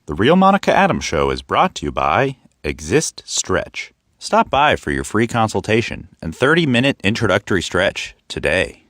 The Real Monica Adams Show is brought to you by Exist Stretch. Stop by for your free consultation and 30-minute introductory stretch today.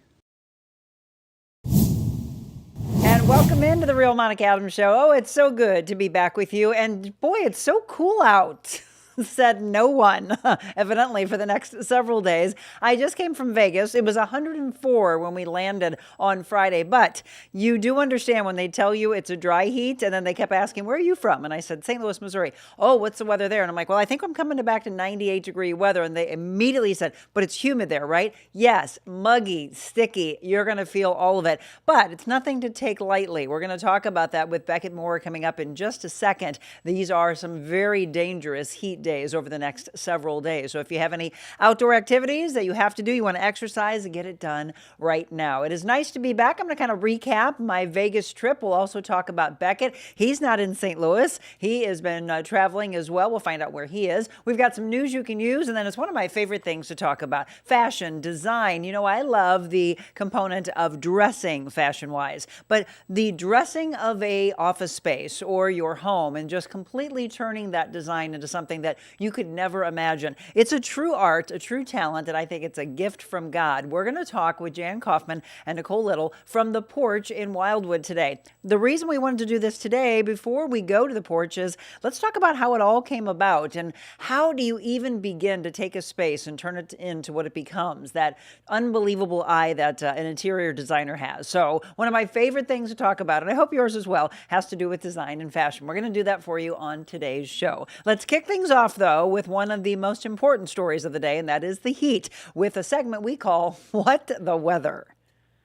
And welcome into the Real Monica Adams Show. Oh, it's so good to be back with you. And boy, it's so cool out. Said no one, evidently, for the next several days. I just came from Vegas. It was 104 when we landed on Friday. But you do understand when they tell you it's a dry heat, and then they kept asking, where are you from? And I said, St. Louis, Missouri. Oh, what's the weather there? And I'm like, well, I think I'm coming back to 98-degree weather. And they immediately said, but it's humid there, right? Yes, muggy, sticky. You're going to feel all of it. But it's nothing to take lightly. We're going to talk about that with Beckett Moore coming up in just a second. These are some very dangerous heat days over the next several days. So if you have any outdoor activities that you have to do, you want to exercise and get it done right now. It is nice to be back. I'm going to kind of recap my Vegas trip. We'll also talk about Beckett. He's not in St. Louis. He has been traveling as well. We'll find out where he is. We've got some news you can use, and then it's one of my favorite things to talk about. Fashion, design. You know, I love the component of dressing fashion-wise, but the dressing of a office space or your home and just completely turning that design into something that you could never imagine. It's a true art, a true talent, and I think it's a gift from God. We're going to talk with Jan Coffman and Nicole Little from the Porch in Wildwood today. The reason we wanted to do this today before we go to the Porch is let's talk about how it all came about and how do you even begin to take a space and turn it into what it becomes, that unbelievable eye that an interior designer has. So one of my favorite things to talk about, and I hope yours as well, has to do with design and fashion. We're going to do that for you on today's show. Let's kick things off, though, with one of the most important stories of the day, and that is the heat, with a segment we call What the Weather.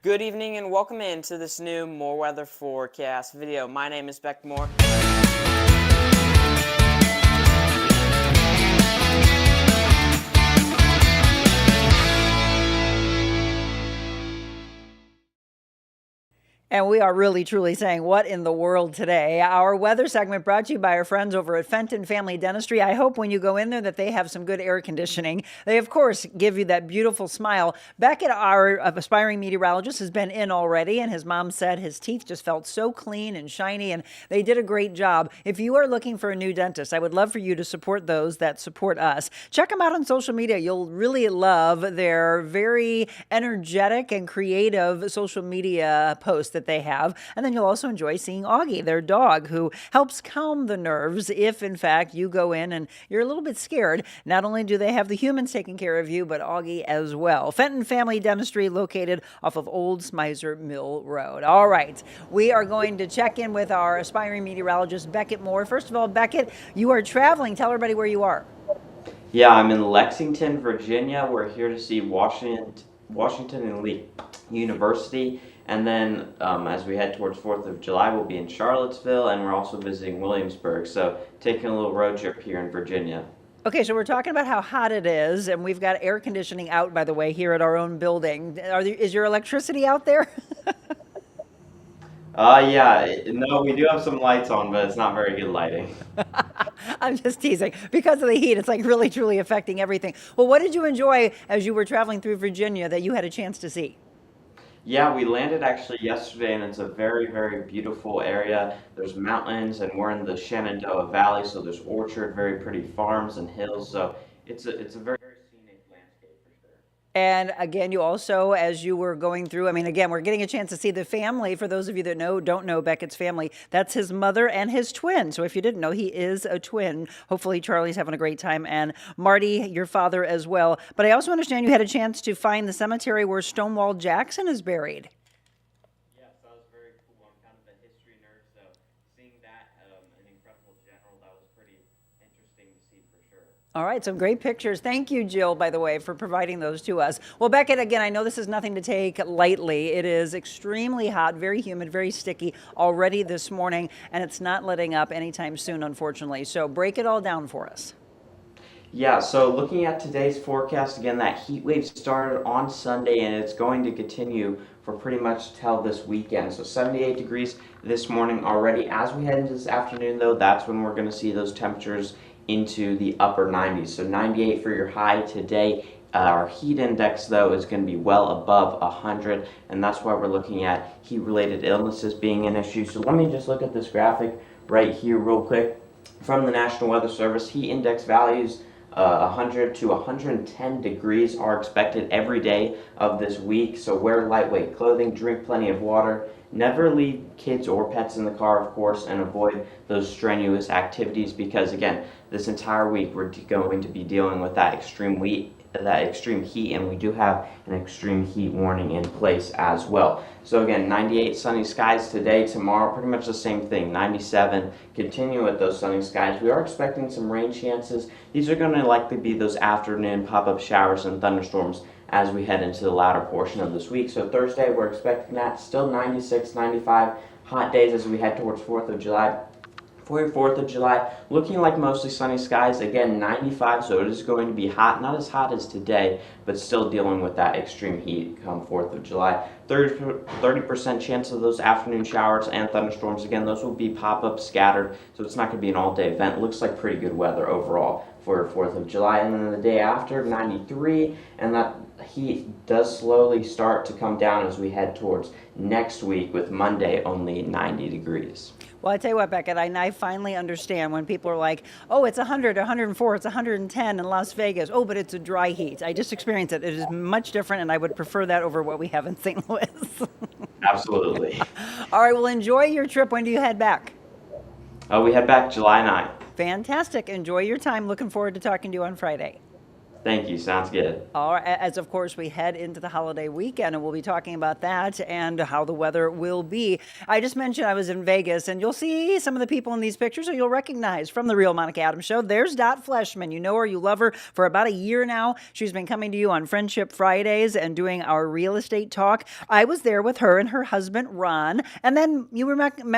Good evening and welcome into this new More Weather Forecast video. My name is Beck Moore. And we are really, truly saying, what in the world today? Our weather segment brought to you by our friends over at Fenton Family Dentistry. I hope when you go in there that they have some good air conditioning. They, of course, give you that beautiful smile. Beckett, our aspiring meteorologist, has been in already, and his mom said his teeth just felt so clean and shiny, and they did a great job. If you are looking for a new dentist, I would love for you to support those that support us. Check them out on social media. You'll really love their very energetic and creative social media posts that they have. And then you'll also enjoy seeing Augie, their dog, who helps calm the nerves if, in fact, you go in and you're a little bit scared. Not only do they have the humans taking care of you, but Augie as well. Fenton Family Dentistry, located off of Old Smizer Mill Road. All right. We are going to check in with our aspiring meteorologist, Beckett Moore. First of all, Beckett, you are traveling. Tell everybody where you are. Yeah, I'm in Lexington, Virginia. We're here to see Washington and Lee University. And then as we head towards 4th of July, we'll be in Charlottesville, and we're also visiting Williamsburg. So taking a little road trip here in Virginia. Okay, so we're talking about how hot it is, and we've got air conditioning out, by the way, here at our own building. Is your electricity out there? No, we do have some lights on, but it's not very good lighting. I'm just teasing. Because of the heat, it's like really, truly affecting everything. Well, what did you enjoy as you were traveling through Virginia that you had a chance to see? Yeah, we landed actually yesterday, and it's a very, very beautiful area. There's mountains, and we're in the Shenandoah Valley, so there's orchard, very pretty farms and hills. So it's a very, very scenic landscape for sure. And again, you also, as you were going through, I mean, again, we're getting a chance to see the family. For those of you that don't know Beckett's family, that's his mother and his twin. So if you didn't know, he is a twin. Hopefully Charlie's having a great time, and Marty, your father, as well. But I also understand you had a chance to find the cemetery where Stonewall Jackson is buried. Yes, that was very cool. I'm kind of a history nerd, so seeing that, an incredible general, that was pretty interesting to see for sure. All right, some great pictures. Thank you, Jill, by the way, for providing those to us. Well, Beckett, again, I know this is nothing to take lightly. It is extremely hot, very humid, very sticky already this morning, and it's not letting up anytime soon, unfortunately. So break it all down for us. Yeah, so looking at today's forecast, again, that heat wave started on Sunday, and it's going to continue for pretty much till this weekend. So 78 degrees this morning already. As we head into this afternoon, though, that's when we're going to see those temperatures into the upper 90s. So 98 for your high today. Our heat index, though, is going to be well above 100, and that's why we're looking at heat-related illnesses being an issue. So let me just look at this graphic right here real quick. From the National Weather Service, heat index values 100 to 110 degrees are expected every day of this week. So wear lightweight clothing, drink plenty of water, never leave kids or pets in the car, of course, and avoid those strenuous activities because, again, this entire week we're going to be dealing with that extreme heat, and we do have an extreme heat warning in place as well. So again, 98 sunny skies today, tomorrow pretty much the same thing, 97, continue with those sunny skies. We are expecting some rain chances. These are going to likely be those afternoon pop-up showers and thunderstorms as we head into the latter portion of this week. So Thursday, we're expecting that, still 96, 95, hot days as we head towards 4th of July. For your 4th of July, looking like mostly sunny skies, again 95, so it is going to be hot, not as hot as today, but still dealing with that extreme heat come 4th of July. 30% chance of those afternoon showers and thunderstorms. Again, those will be pop-up scattered, so it's not going to be an all-day event. It looks like pretty good weather overall for 4th of July. And then the day after, 93, and that heat does slowly start to come down as we head towards next week with Monday only 90 degrees. Well, I tell you what, Beckett, I finally understand when people are like, oh, it's 100, 104, it's 110 in Las Vegas. Oh, but it's a dry heat. I just experienced it. It is much different, and I would prefer that over what we have in St. Louis. Absolutely. All right, well, enjoy your trip. When do you head back? We head back July 9th. Fantastic. Enjoy your time. Looking forward to talking to you on Friday. Thank you. Sounds good. All right, as of course we head into the holiday weekend, and we'll be talking about that and how the weather will be. I just mentioned I was in Vegas, and you'll see some of the people in these pictures that you'll recognize from the Real Monica Adams Show. There's Dot Fleshman. You know her, you love her for about a year now. She's been coming to you on Friendship Fridays and doing our real estate talk. I was there with her and her husband, Ron. And then you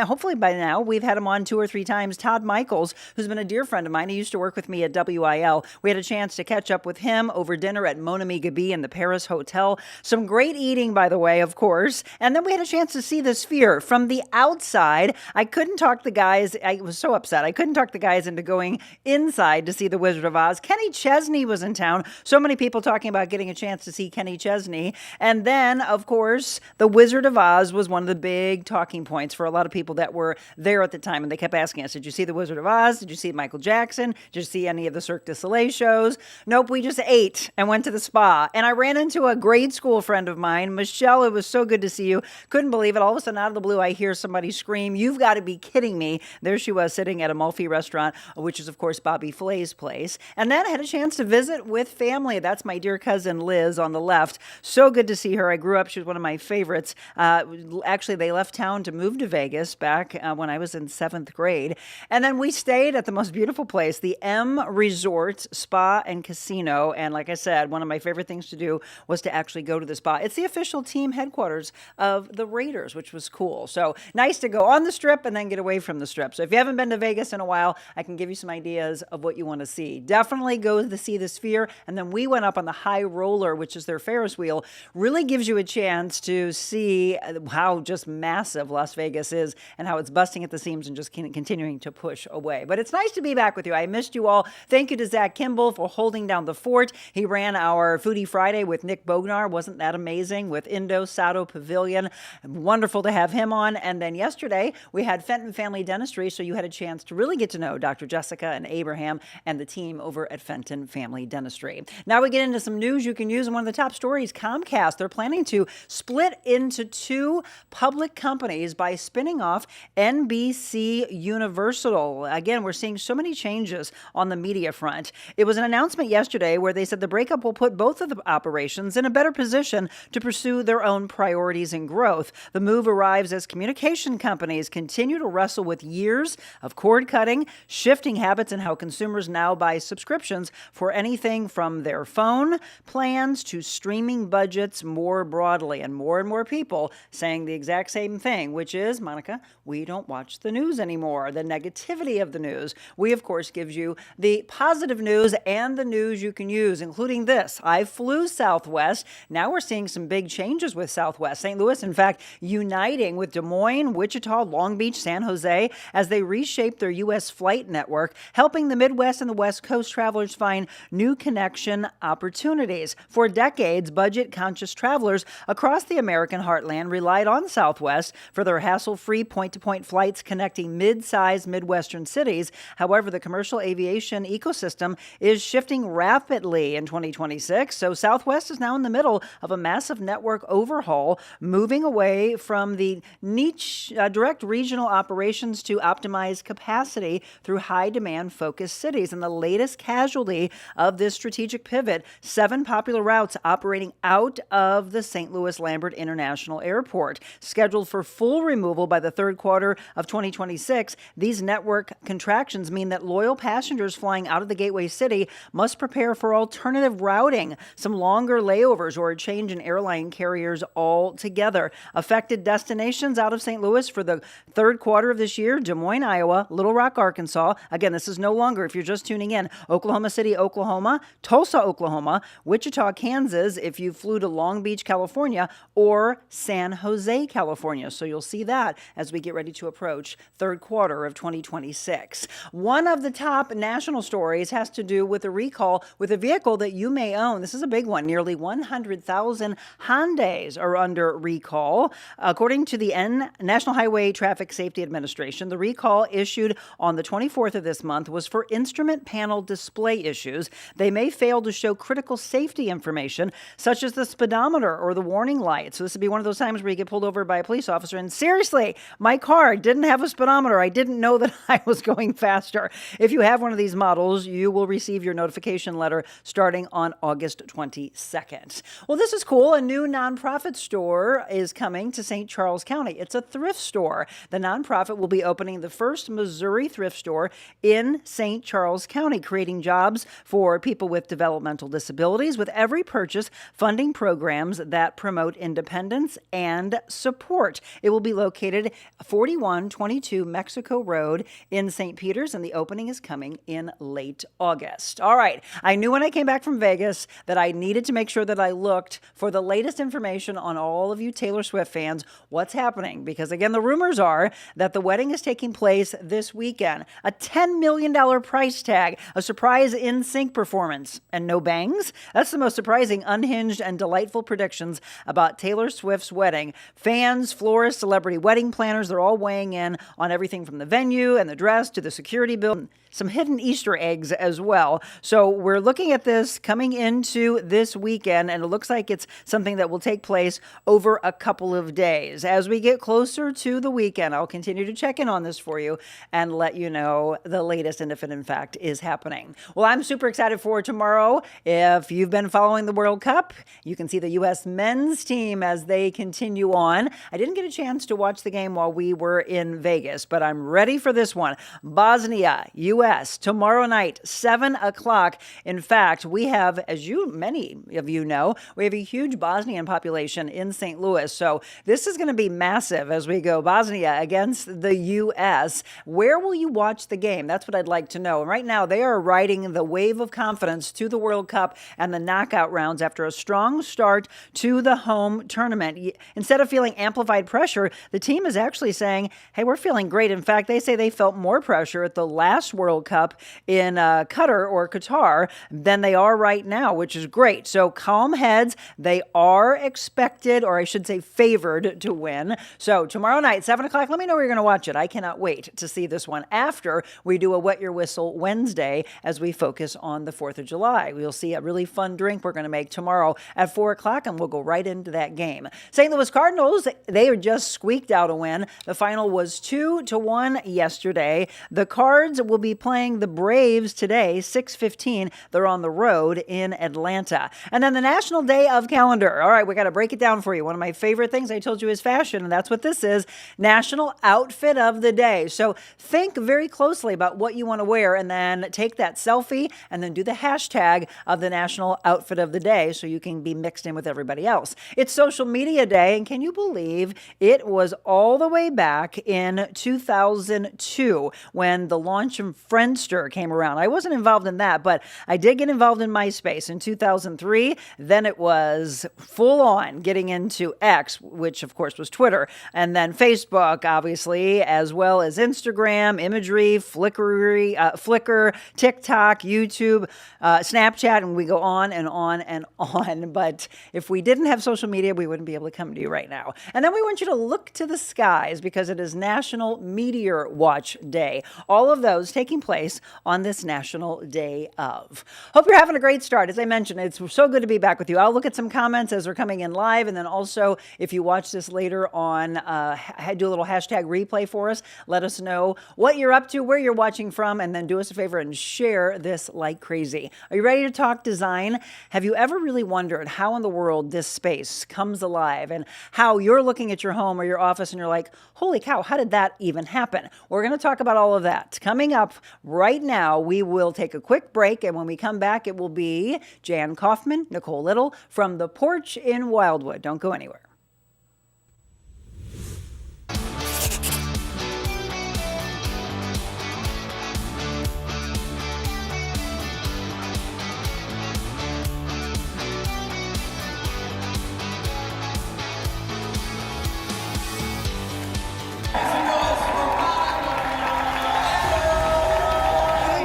hopefully by now, we've had him on 2 or 3 times. Todd Michaels, who's been a dear friend of mine. He used to work with me at WIL. We had a chance to catch up with him over dinner at Mon Ami Gabi in the Paris Hotel. Some great eating, by the way, of course. And then we had a chance to see the Sphere from the outside. I couldn't talk the guys. I was so upset. I couldn't talk the guys into going inside to see the Wizard of Oz. Kenny Chesney was in town. So many people talking about getting a chance to see Kenny Chesney. And then, of course, the Wizard of Oz was one of the big talking points for a lot of people that were there at the time. And they kept asking us, did you see the Wizard of Oz? Did you see Michael Jackson? Did you see any of the Cirque du Soleil shows? Nope, we just ate and went to the spa. And I ran into a grade school friend of mine, Michelle. It was so good to see you. Couldn't believe it. All of a sudden, out of the blue, I hear somebody scream, "You've got to be kidding me." There she was sitting at a Amalfi restaurant, which is, of course, Bobby Flay's place. And then I had a chance to visit with family. That's my dear cousin Liz on the left. So good to see her. I grew up. She was one of my favorites. Actually, they left town to move to Vegas back when I was in 7th grade. And then we stayed at the most beautiful place, the M Resort Spa and Casino. And like I said, one of my favorite things to do was to actually go to the spa. It's the official team headquarters of the Raiders, which was cool. So nice to go on the Strip and then get away from the Strip. So if you haven't been to Vegas in a while, I can give you some ideas of what you want to see. Definitely go to see the Sphere. And then we went up on the High Roller, which is their Ferris wheel. Really gives you a chance to see how just massive Las Vegas is and how it's busting at the seams and just continuing to push away. But it's nice to be back with you. I missed you all. Thank you to Zach Kimball for holding down the fort. He ran our Foodie Friday with Nick Bognar. Wasn't that amazing? With Indo Sato Pavilion. Wonderful to have him on. And then yesterday, we had Fenton Family Dentistry, so you had a chance to really get to know Dr. Jessica and Abraham and the team over at Fenton Family Dentistry. Now we get into some news you can use in one of the top stories. Comcast, they're planning to split into 2 public companies by spinning off NBC Universal. Again, we're seeing so many changes on the media front. It was an announcement yesterday where they said the breakup will put both of the operations in a better position to pursue their own priorities and growth. The move arrives as communication companies continue to wrestle with years of cord cutting, shifting habits, and how consumers now buy subscriptions for anything from their phone plans to streaming budgets more broadly. And more people saying the exact same thing, which is, Monica, we don't watch the news anymore. The negativity of the news. We, of course, gives you the positive news and the news you can can use, including this. I flew Southwest. Now we're seeing some big changes with Southwest. St. Louis, in fact, uniting with Des Moines, Wichita, Long Beach, San Jose as they reshape their U.S. flight network, helping the Midwest and the West Coast travelers find new connection opportunities. For decades, budget-conscious travelers across the American heartland relied on Southwest for their hassle-free point-to-point flights connecting mid-sized Midwestern cities. However, the commercial aviation ecosystem is shifting rapidly in 2026, so Southwest is now in the middle of a massive network overhaul, moving away from the niche direct regional operations to optimize capacity through high-demand focused cities. And the latest casualty of this strategic pivot, 7 popular routes operating out of the St. Louis Lambert International Airport. Scheduled for full removal by the third quarter of 2026, these network contractions mean that loyal passengers flying out of the gateway city must prepare for alternative routing, some longer layovers, or a change in airline carriers altogether. Affected destinations out of St. Louis for the third quarter of this year: Des Moines, Iowa; Little Rock, Arkansas. Again, this is no longer, if you're just tuning in, Oklahoma City, Oklahoma; Tulsa, Oklahoma; Wichita, Kansas, if you flew to Long Beach, California; or San Jose, California. So you'll see that as we get ready to approach third quarter of 2026. One of the top national stories has to do with a recall with a vehicle that you may own. This is a big one. Nearly 100,000 Hyundais are under recall. According to the National Highway Traffic Safety Administration, the recall issued on the 24th of this month was for instrument panel display issues. They may fail to show critical safety information, such as the speedometer or the warning light. So this would be one of those times where you get pulled over by a police officer and, seriously, my car didn't have a speedometer. I didn't know that I was going faster. If you have one of these models, you will receive your notification letter starting on August 22nd. Well, this is cool. A new nonprofit store is coming to St. Charles County. It's a thrift store. The nonprofit will be opening the first Missouri thrift store in St. Charles County, creating jobs for people with developmental disabilities, with every purchase funding programs that promote independence and support. It will be located 4122 Mexico Road in St. Peters, and the opening is coming in late August. All right. I knew when I came back from Vegas that I needed to make sure that I looked for the latest information on all of you Taylor Swift fans, what's happening. Because again, the rumors are that the wedding is taking place this weekend. A $10 million price tag, a surprise in-sync performance, and no bangs? That's the most surprising, unhinged, and delightful predictions about Taylor Swift's wedding. Fans, florists, celebrity wedding planners, they're all weighing in on everything from the venue and the dress to the security bill. Some hidden Easter eggs as well. So we're looking at this coming into this weekend, and it looks like it's something that will take place over a couple of days. As we get closer to the weekend, I'll continue to check in on this for you and let you know the latest and if it in fact is happening. Well, I'm super excited for tomorrow. If you've been following the World Cup, you can see the U.S. men's team as they continue on. I didn't get a chance to watch the game while we were in Vegas, but I'm ready for this one. Bosnia, U.S., tomorrow night, 7 o'clock. In fact, we have, as many of you know, we have a huge Bosnian population in St. Louis. So this is going to be massive as we go Bosnia against the U.S. Where will you watch the game? That's what I'd like to know. And right now, they are riding the wave of confidence to the World Cup and the knockout rounds after a strong start to the home tournament. Instead of feeling amplified pressure, the team is actually saying, hey, we're feeling great. In fact, they say they felt more pressure at the last World Cup in Qatar than they are right now, which is great. So calm heads. They are expected, or I should say favored, to win. So tomorrow night, 7 o'clock, let me know where you're going to watch it. I cannot wait to see this one after we do a Wet Your Whistle Wednesday as we focus on the 4th of July. We'll see a really fun drink we're going to make tomorrow at 4 o'clock, and we'll go right into that game. St. Louis Cardinals, they just squeaked out a win. The final was 2-1 yesterday. The Cards will be playing the Braves today, 6:15. They're on the road in Atlanta. And then the National Day of Calendar. All right, we got to break it down for you. One of my favorite things I told you is fashion, and that's what this is. National Outfit of the Day. So think very closely about what you want to wear, and then take that selfie and then do the hashtag of the National Outfit of the Day so you can be mixed in with everybody else. It's Social Media Day, and can you believe it was all the way back in 2002 when the launch of Friendster came around. I wasn't involved in that, but I did get involved in MySpace in 2003. Then it was full on getting into X, which of course was Twitter, and then Facebook, obviously, as well as Instagram, imagery, Flickr, TikTok, YouTube, Snapchat, and we go on and on and on. But if we didn't have social media, we wouldn't be able to come to you right now. And then we want you to look to the skies because it is National Meteor Watch Day. All of those taking place on this National Day of. Hope you're having a great start. As I mentioned, it's so good to be back with you. I'll look at some comments as they're coming in live. And then also, if you watch this later on, do a little hashtag replay for us. Let us know what you're up to, where you're watching from, and then do us a favor and share this like crazy. Are you ready to talk design? Have you ever really wondered how in the world this space comes alive and how you're looking at your home or your office and you're like, holy cow, how did that even happen? We're going to talk about all of that. Coming up right now, we will take a quick break, and when we come back, it will be Jan Coffman, Nicole Little from the Porch in Wildwood. Don't go anywhere.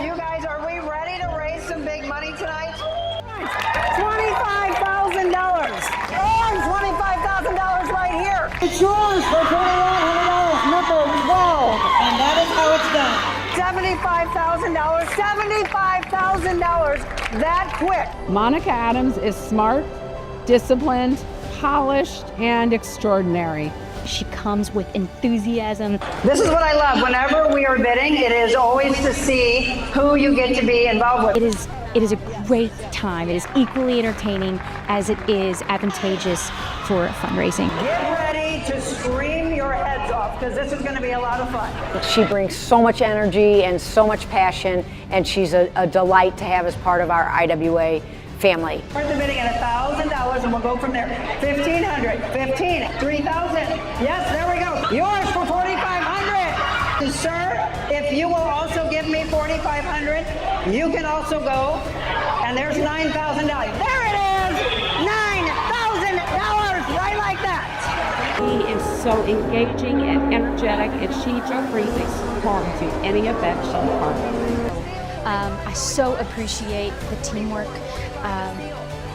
You guys, are we ready to raise some big money tonight? $25,000. And $25,000 right here. It's yours for $2,100. Wow. And that is how it's done. $75,000. $75,000 that quick. Monica Adams is smart, disciplined, polished, and extraordinary. She comes with enthusiasm. This is what I love. Whenever we are bidding, it is always to see who you get to be involved with. It is a great time. It is equally entertaining as it is advantageous for fundraising. Get ready to scream your heads off because this is going to be a lot of fun. She brings so much energy and so much passion, and she's a delight to have as part of our IWA family. Start the bidding at $1,000 and we'll go from there. $1,500, $15,000, $3,000. Yes, there we go. Yours for $4,500. Sir, if you will also give me $4,500, you can also go. And there's $9,000. There it is! $9,000! Right like that. She is so engaging and energetic, and she brings a spark to any event she's part of. I so appreciate the teamwork.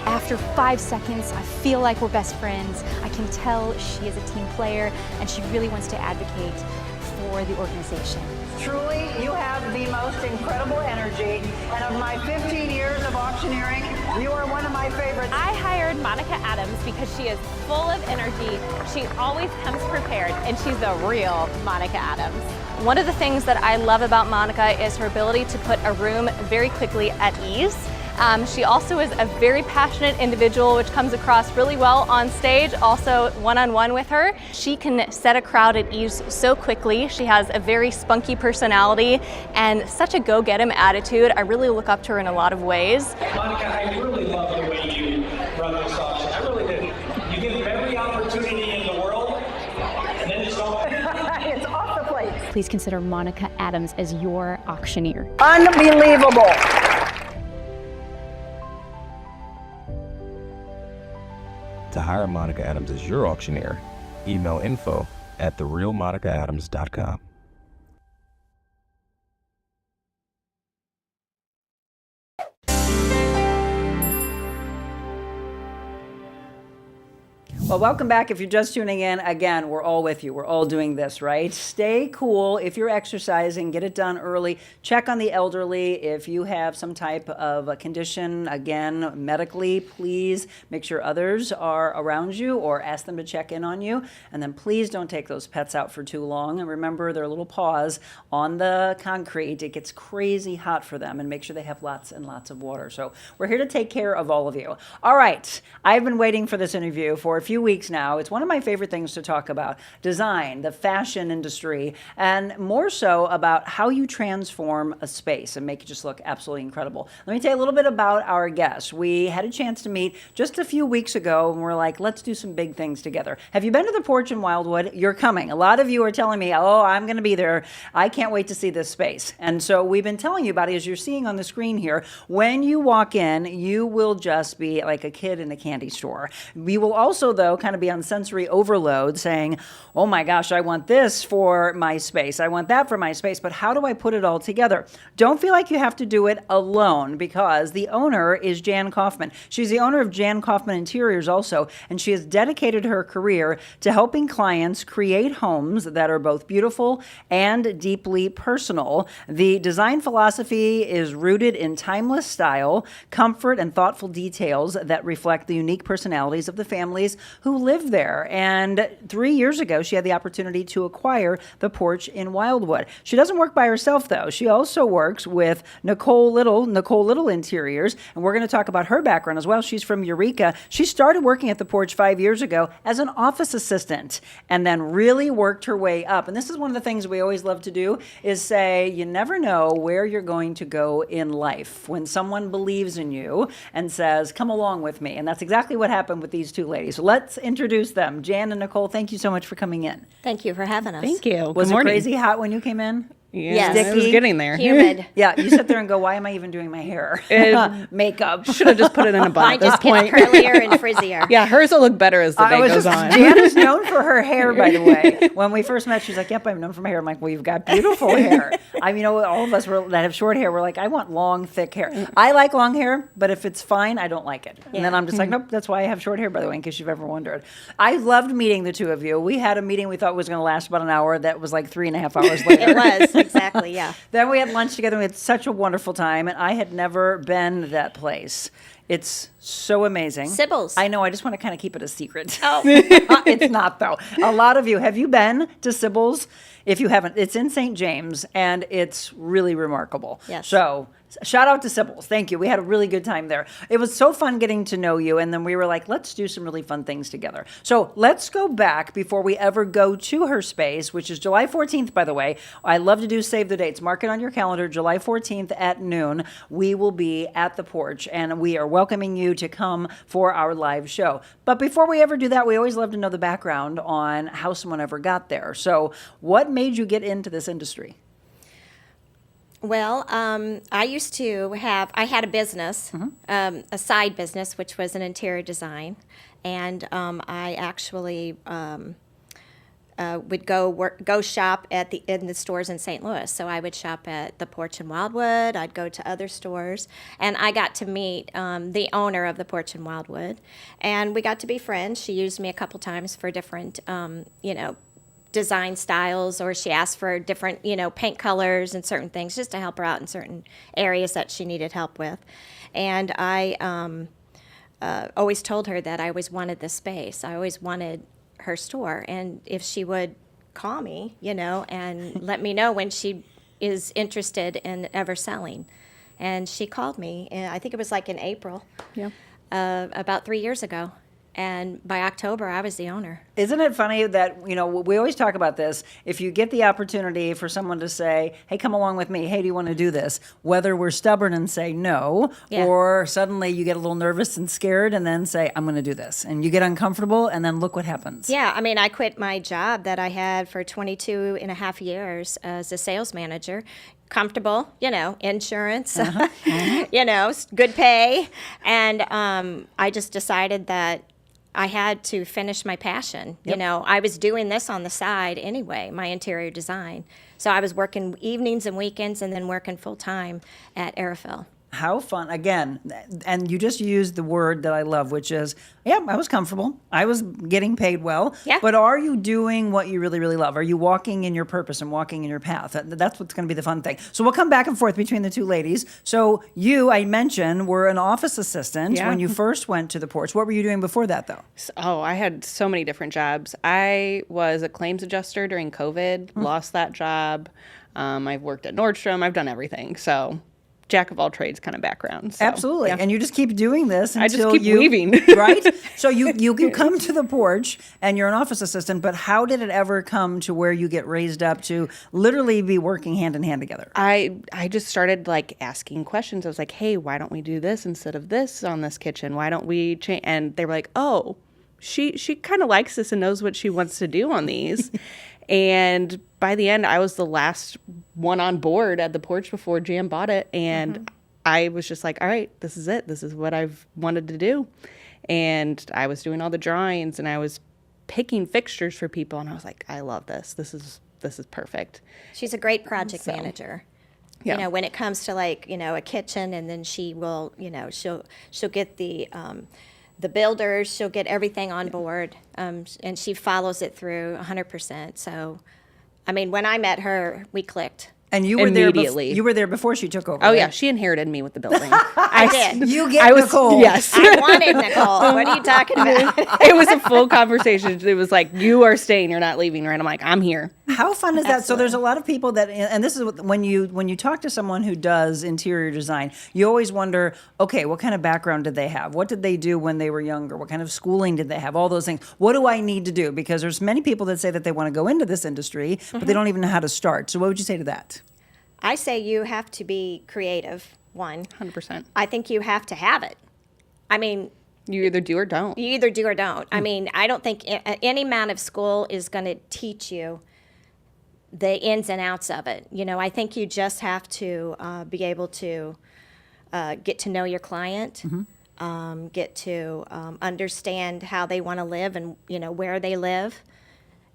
After 5 seconds, I feel like we're best friends. I can tell she is a team player and she really wants to advocate for the organization. Truly, you have the most incredible energy. And of my 15 years of auctioneering, you are one of my favorites. I hired Monica Adams because she is full of energy. She always comes prepared, and she's the real Monica Adams. One of the things that I love about Monica is her ability to put a room very quickly at ease. She also is a very passionate individual, which comes across really well on stage, also one-on-one with her. She can set a crowd at ease so quickly. She has a very spunky personality and such a go-get-em attitude. I really look up to her in a lot of ways. Monica, I really love the way you run this auction. I really do. You give them every opportunity in the world, and then it's all It's off the plate. Please consider Monica Adams as your auctioneer. Unbelievable. To hire Monica Adams as your auctioneer, email info@therealmonicaadams.com. Well, welcome back. If you're just tuning in, again, we're all with you. We're all doing this, right? Stay cool. If you're exercising, get it done early. Check on the elderly. If you have some type of a condition, again, medically, please make sure others are around you or ask them to check in on you. And then please don't take those pets out for too long. And remember their little paws on the concrete. It gets crazy hot for them, and make sure they have lots and lots of water. So we're here to take care of all of you. All right. I've been waiting for this interview for a few weeks now. It's one of my favorite things to talk about: design, the fashion industry, and more so about how you transform a space and make it just look absolutely incredible. Let me tell you a little bit about our guest. We had a chance to meet just a few weeks ago, and we're like, let's do some big things together. Have you been to the Porch in Wildwood? You're coming. A lot of you are telling me, oh, I'm going to be there. I can't wait to see this space. And so we've been telling you about it, as you're seeing on the screen here. When you walk in, you will just be like a kid in a candy store. You will also, though, kind of be on sensory overload, saying, oh my gosh, I want this for my space. I want that for my space, but how do I put it all together? Don't feel like you have to do it alone, because the owner is Jan Coffman. She's the owner of Jan Coffman Interiors also, and she has dedicated her career to helping clients create homes that are both beautiful and deeply personal. The design philosophy is rooted in timeless style, comfort, and thoughtful details that reflect the unique personalities of the families who live there. And 3 years ago, she had the opportunity to acquire the Porch in Wildwood. She doesn't work by herself, though. She also works with Nicole Little Interiors, and we're going to talk about her background as well. She's from Eureka. She started working at the Porch 5 years ago as an office assistant and then really worked her way up. And this is one of the things we always love to do, is say, you never know where you're going to go in life when someone believes in you and says, come along with me. And that's exactly what happened with these two ladies. So let's introduce them. Jan and Nicole, thank you so much for coming in. Thank you for having us. Thank you. Was it crazy hot when you came in? Yeah, Yes. it was getting there. Humid. Yeah, you sit there and go, why am I even doing my hair? Makeup. Should have just put it in a bun Mine at this just point. gets curlier and frizzier. Yeah, hers will look better as the day goes on. Jan is known for her hair, by the way. When we first met, she's like, yep, I'm known for my hair. I'm like, well, you've got beautiful hair. All of us that have short hair, we're like, I want long, thick hair. I like long hair, but if it's fine, I don't like it. And then I'm just like, nope, that's why I have short hair, by the way, in case you've ever wondered. I loved meeting the two of you. We had a meeting we thought was going to last about an hour. That was like 3.5 hours later. It was, exactly, yeah. Then we had lunch together. We had such a wonderful time, and I had never been to that place. It's so amazing. Sybil's. I know. I just want to kind of keep it a secret. Oh. It's not, though. A lot of you, have you been to Sybil's? If you haven't, it's in St. James, and it's really remarkable. Yes. So shout out to Sybil's. Thank you. We had a really good time there. It was so fun getting to know you, and then we were like, let's do some really fun things together. So let's go back before we ever go to her space, which is July 14th, by the way. I love to do save the dates. Mark it on your calendar, July 14th at noon. We will be at the Porch, and we are welcoming you to come for our live show. But before we ever do that, we always love to know the background on how someone ever got there. So what made you get into this industry? Well, I had a business, a side business, which was an interior design. And I actually would go shop in the stores in St. Louis. So I would shop at the Porch in Wildwood. I'd go to other stores, and I got to meet the owner of the Porch in Wildwood, and we got to be friends. She used me a couple times for different, design styles, or she asked for different, paint colors and certain things just to help her out in certain areas that she needed help with. And I always told her that I always wanted this space. I always wanted her store, and if she would call me, and let me know when she is interested in ever selling. And she called me, and I think it was like in April, about 3 years ago. And by October, I was the owner. Isn't it funny that, we always talk about this. If you get the opportunity for someone to say, hey, come along with me. Hey, do you want to do this? Whether we're stubborn and say no, or suddenly you get a little nervous and scared and then say, I'm going to do this. And you get uncomfortable, and then look what happens. Yeah, I quit my job that I had for 22 and a half years as a sales manager. Comfortable, insurance, good pay. And I just decided that I had to finish my passion. Yep. I was doing this on the side anyway, my interior design. So I was working evenings and weekends and then working full time at Aerofil. How fun, again, and you just used the word that I love, which is, I was comfortable. I was getting paid well. Yeah. But are you doing what you really, really love? Are you walking in your purpose and walking in your path? That's what's going to be the fun thing. So we'll come back and forth between the two ladies. So you, I mentioned, were an office assistant when you first went to the Porch. What were you doing before that, though? I had so many different jobs. I was a claims adjuster during COVID, lost that job. I've worked at Nordstrom. I've done everything, so... jack of all trades kind of background. So, Absolutely. yeah. And you just keep doing this until I just keep weaving. Right? So you can come to the porch and you're an office assistant, but how did it ever come to where you get raised up to literally be working hand in hand together? I just started like asking questions. I was like, hey, why don't we do this instead of this on this kitchen? Why don't we change? And they were like, oh, she kind of likes this and knows what she wants to do on these. And by the end, I was the last one on board at the porch before Jan bought it. And I was just like, all right, this is it. This is what I've wanted to do. And I was doing all the drawings and I was picking fixtures for people. And I was like, I love this. This is perfect. She's a great project manager. Yeah. You know, when it comes to like, you know, a kitchen, and then she will, you know, she'll get the builders, she'll get everything on board, and she follows it through 100%. So, I mean, when I met her, we clicked. And you were Immediately. you were there before she took over. Oh, right? yeah. She inherited me with the building. I did. You get Nicole. Yes. I wanted Nicole. What are you talking about? It was a full conversation. It was like, you are staying. You're not leaving, right? I'm like, I'm here. How fun is that? So there's a lot of people that, and this is when you talk to someone who does interior design, you always wonder, okay, what kind of background did they have? What did they do when they were younger? What kind of schooling did they have? All those things. What do I need to do? Because there's many people that say that they want to go into this industry, but they don't even know how to start. So what would you say to that? I say you have to be creative, 100%. I think you have to have it. I mean, You either do or don't. you either do or don't. I mean, I don't think any amount of school is going to teach you the ins and outs of it. You know, I think you just have to be able to get to know your client, get to understand how they want to live and, you know, where they live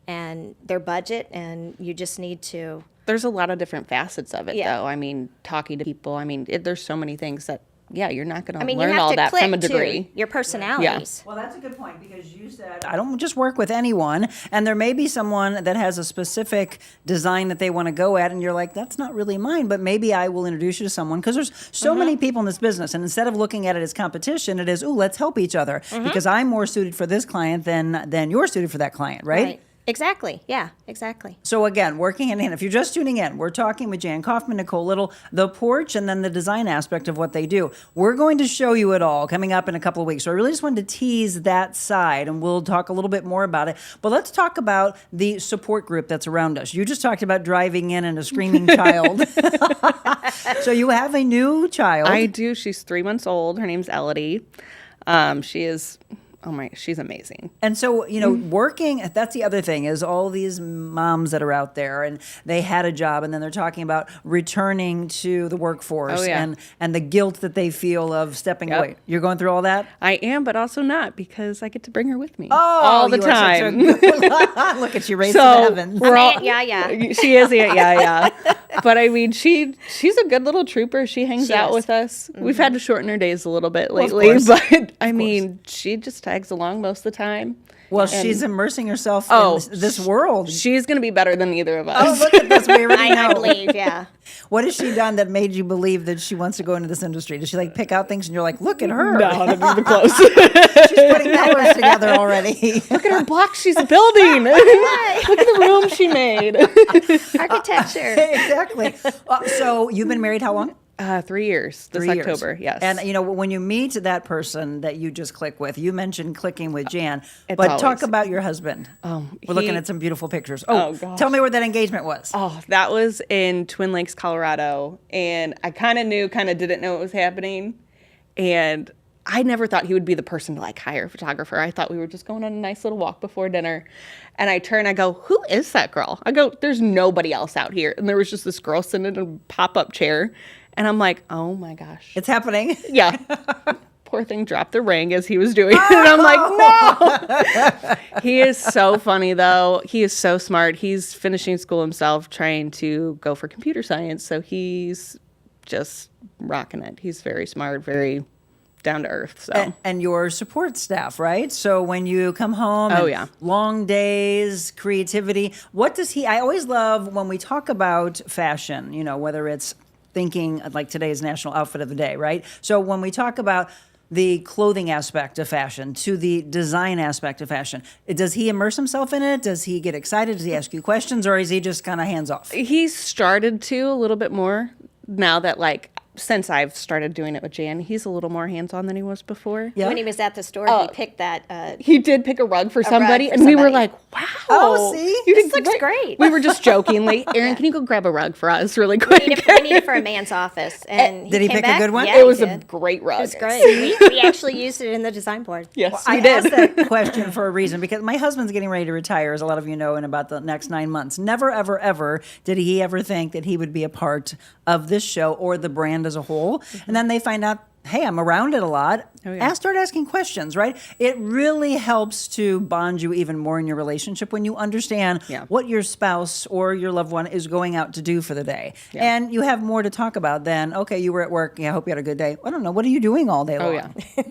and their budget, and you just need to... There's a lot of different facets of it, Yeah. though. I mean, talking to people, I mean, there's so many things that, yeah, you're not going I to mean, you learn have all to that click from a too, degree. your personalities. Well, that's a good point, because you said, I don't just work with anyone, and there may be someone that has a specific design that they want to go at, and you're like, that's not really mine, but maybe I will introduce you to someone, because there's so many people in this business, and instead of looking at it as competition, it is, ooh, let's help each other, because I'm more suited for this client than you're suited for that client, right? Exactly. Yeah, exactly. So again, working hand in hand. If you're just tuning in, we're talking with Jan Coffman, Nicole Little, the porch, and then the design aspect of what they do. We're going to show you it all coming up in a couple of weeks. So I really just wanted to tease that side, and we'll talk a little bit more about it. But let's talk about the support group that's around us. You just talked about driving in and a screaming child. So you have a new child. I do. She's 3 months old. Her name's Elodie. She is... Oh my, she's amazing. And so, you know, working, that's the other thing, is all these moms that are out there and they had a job and then they're talking about returning to the workforce and the guilt that they feel of stepping away. You're going through all that? I am, but also not, because I get to bring her with me all the time. Look at you raised to the heavens. Yeah. She is yeah. But I mean, she's a good little trooper. She hangs out with us. We've had to shorten her days a little bit lately, but I mean, she just tags along most of the time. Well, she's immersing herself in this world. She's going to be better than either of us. Oh, look at this. We already know. I believe, yeah. What has she done that made you believe that she wants to go into this industry? Does she like pick out things and you're like, look at her? No, not even close. She's putting colors together already. Look at her blocks she's building. Look at the room she made. Architecture. Exactly. So you've been married how long? 3 years. This October, yes. And, you know, when you meet that person that you just click with, you mentioned clicking with Jan, It's but always. talk about your husband. We're looking at some beautiful pictures. Oh, gosh. Tell me where that engagement was. Oh, that was in Twin Lakes, Colorado. And I kind of didn't know what was happening. And I never thought he would be the person to like hire a photographer. I thought we were just going on a nice little walk before dinner. And I turn, I go, who is that girl? I go, there's nobody else out here. And there was just this girl sitting in a pop-up chair. And I'm like, oh my gosh. It's happening. Yeah. Poor thing dropped the ring as he was doing it. And I'm like, no. He is so funny, though. He is so smart. He's finishing school himself, trying to go for computer science. So he's just rocking it. He's very smart, very down to earth. So and your support staff, right? So when you come home, long days, creativity. What does he? I always love when we talk about fashion. You know, whether it's thinking like today's national outfit of the day, right? So when we talk about the clothing aspect of fashion to the design aspect of fashion, does he immerse himself in it? Does he get excited? Does he ask you questions, or is he just kind of hands off? He's started to a little bit more now that like since I've started doing it with Jan, he's a little more hands-on than he was before. When he was at the store, he picked that. He did pick a rug for somebody, for and we were somebody. like, wow. Oh, see? This looks great. We were just jokingly, Aaron, can you go grab a rug for us really quick? We need it for a man's office. And Did he came pick a back. good one? Yeah, It was he a did. great rug. It was great. We actually used it in the design board. Yes, I we did. asked that question for a reason because my husband's getting ready to retire, as a lot of you know, in about the next 9 months. Never, ever, ever did he ever think that he would be a part of this show or the brand as a whole. And then they find out, hey, I'm around it a lot. Oh, yeah. Start asking questions, right? It really helps to bond you even more in your relationship when you understand what your spouse or your loved one is going out to do for the day. Yeah. And you have more to talk about than, okay, you were at work. Yeah, I hope you had a good day. I don't know. What are you doing all day long? Oh, yeah.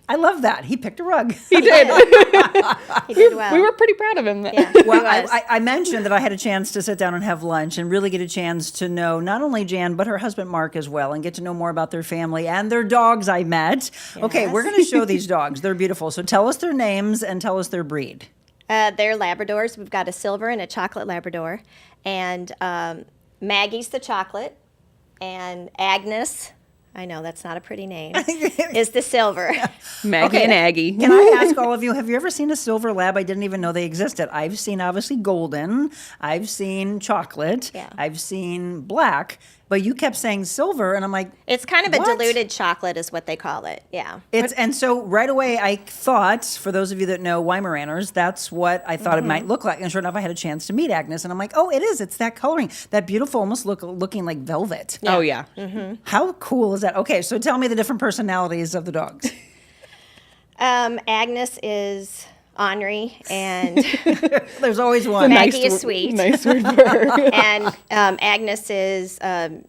I love that. He picked a rug. He did. He did well. We were pretty proud of him. Yeah, Well, he was. I mentioned that I had a chance to sit down and have lunch and really get a chance to know not only Jan, but her husband Mark as well, and get to know more about their family and their dogs I met. Okay, we're going to show these dogs. They're beautiful. So tell us their names and tell us their breed. They're Labradors. We've got a silver and a chocolate Labrador. And Maggie's the chocolate. And Agnes, I know that's not a pretty name, is the silver. Maggie and Aggie. Can I ask all of you, have you ever seen a silver lab? I didn't even know they existed. I've seen, obviously, golden. I've seen chocolate. Yeah. I've seen black. But you kept saying silver, and I'm like, It's kind of a what? diluted chocolate is what they call it. Yeah. And so right away I thought, for those of you that know Weimaraners, that's what I thought it might look like. And sure enough, I had a chance to meet Agnes, and I'm like, oh, it is. It's that coloring, that beautiful, almost looking like velvet. Oh, yeah. How cool is that? Okay, so tell me the different personalities of the dogs. Agnes is ornery, and There's always one. Maggie is sweet. Nice word for her. And Agnes is,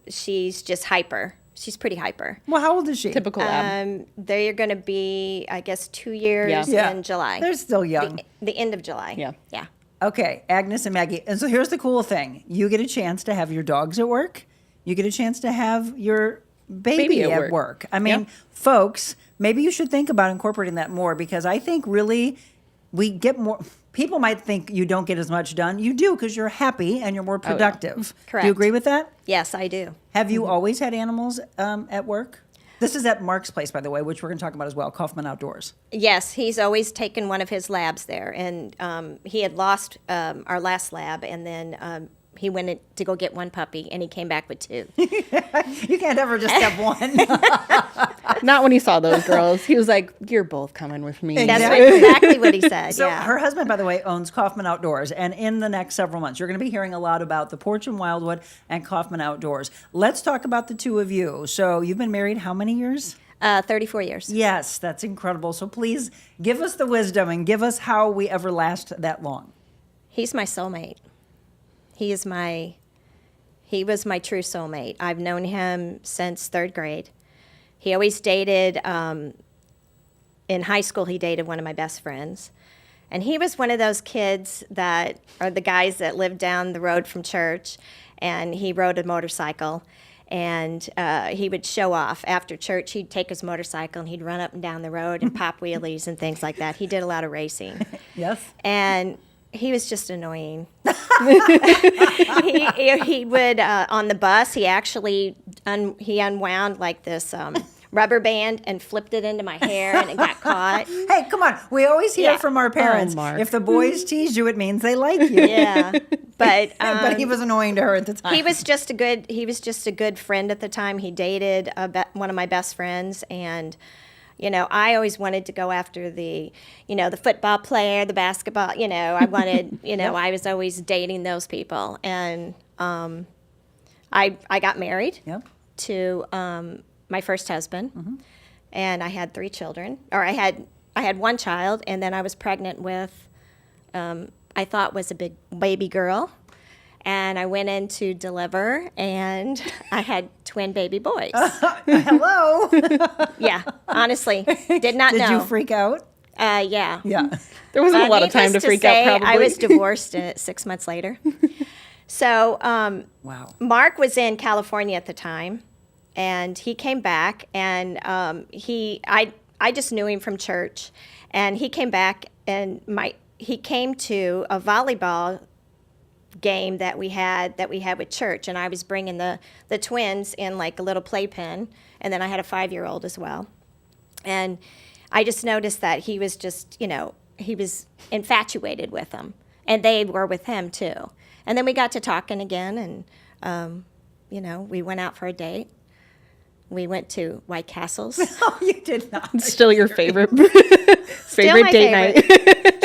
she's just hyper. She's pretty hyper. Well, how old is she? Typical lab. They're going to be, I guess, 2 years Yeah. in July. They're still young. The end of July. Yeah. Yeah. Okay, Agnes and Maggie. And so here's the cool thing. You get a chance to have your dogs at work. You get a chance to have your baby at work. I mean, folks, maybe you should think about incorporating that more, because I think really we get more. People might think you don't get as much done. You do, because you're happy and you're more productive. Correct. Do you agree with that? Yes, I do. Have you always had animals at work? This is at Mark's place, by the way, which we're going to talk about as well, Coffman Outdoors. Yes, he's always taken one of his labs there, and he had lost our last lab, and then he went to go get one puppy, and he came back with 2. You can't ever just have one. Not when he saw those girls. He was like, you're both coming with me. That's exactly what he said. So yeah. her husband, by the way, owns Coffman Outdoors, and in the next several months, you're going to be hearing a lot about the Porch in Wildwood and Coffman Outdoors. Let's talk about the two of you. So you've been married how many years? 34 years. Yes, that's incredible. So please give us the wisdom and give us how we ever last that long. He's my soulmate. He was my true soulmate. I've known him since 3rd grade. He always dated, in high school, he dated one of my best friends. And he was one of those kids that are the guys that lived down the road from church, and he rode a motorcycle. And he would show off. After church, he'd take his motorcycle and he'd run up and down the road and pop wheelies and things like that. He did a lot of racing. Yes. And he was just annoying. he would, on the bus, he actually he unwound like this rubber band and flipped it into my hair, and it got caught. Hey, come on. We always hear from our parents, Mark. if the boys tease you, it means they like you. Yeah. But But he was annoying to her at the time. he was just a good friend at the time. He dated one of my best friends, and I always wanted to go after the football player, the basketball, I wanted, I was always dating those people. And I got married to my first husband, and I had 3 children, or I had one child, and then I was pregnant with, I thought was a big baby girl. And I went in to deliver, and I had twin baby boys. Hello. Yeah, honestly, did not know. Did you freak out? Yeah. Yeah. There wasn't a lot of time to freak out, probably. I was divorced 6 months later. So Wow. Mark was in California at the time, and he came back, and I just knew him from church, and he came back, and he came to a volleyball game that we had with church, and I was bringing the twins in like a little playpen, and then I had a 5-year-old as well, and I just noticed that he was just, he was infatuated with them, and they were with him too. And then we got to talking again, and we went out for a date. We went to White Castle's. Oh, you did not. It's still your favorite Still my date night.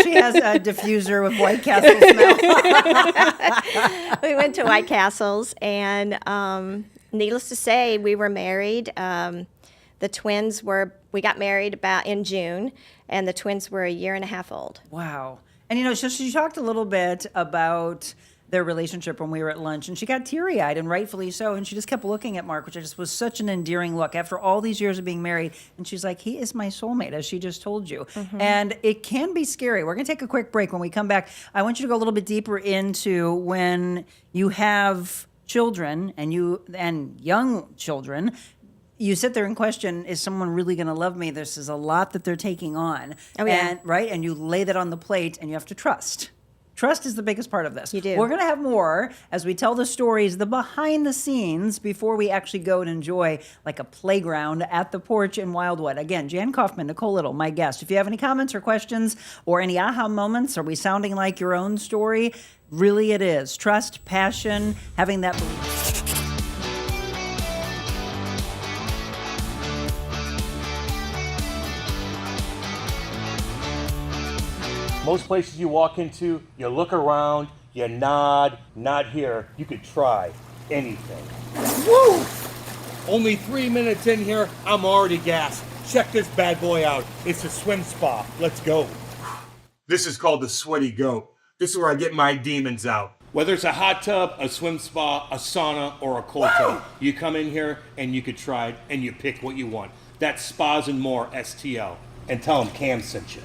She has a diffuser with White Castle smell. We went to White Castle's, and needless to say, we were married. The twins we got married about in June, and the twins were a year and a half old. Wow. And so she talked a little bit about their relationship when we were at lunch, and she got teary-eyed, and rightfully so, and she just kept looking at Mark, which just was such an endearing look after all these years of being married, and she's like, he is my soulmate, as she just told you. And it can be scary. We're going to take a quick break. When we come back, I want you to go a little bit deeper into when you have children and young children. You sit there and question, is someone really going to love me? This is a lot that they're taking on. Oh, yeah. And, right? And you lay that on the plate, and you have to trust. Trust is the biggest part of this. You do. We're going to have more as we tell the stories, the behind the scenes, before we actually go and enjoy like a playground at the Porch in Wildwood. Again, Jan Coffman, Nicole Little, my guest. If you have any comments or questions or any aha moments, are we sounding like your own story? Really it is. Trust, passion, having that belief. Most places you walk into, you look around, you nod, not here. You could try anything. Woo! Only 3 minutes in here, I'm already gassed. Check this bad boy out. It's a swim spa. Let's go. This is called the Sweaty Goat. This is where I get my demons out. Whether it's a hot tub, a swim spa, a sauna, or a cold tub, you come in here and you could try it and you pick what you want. That's Spas and More STL. And tell them Cam sent you.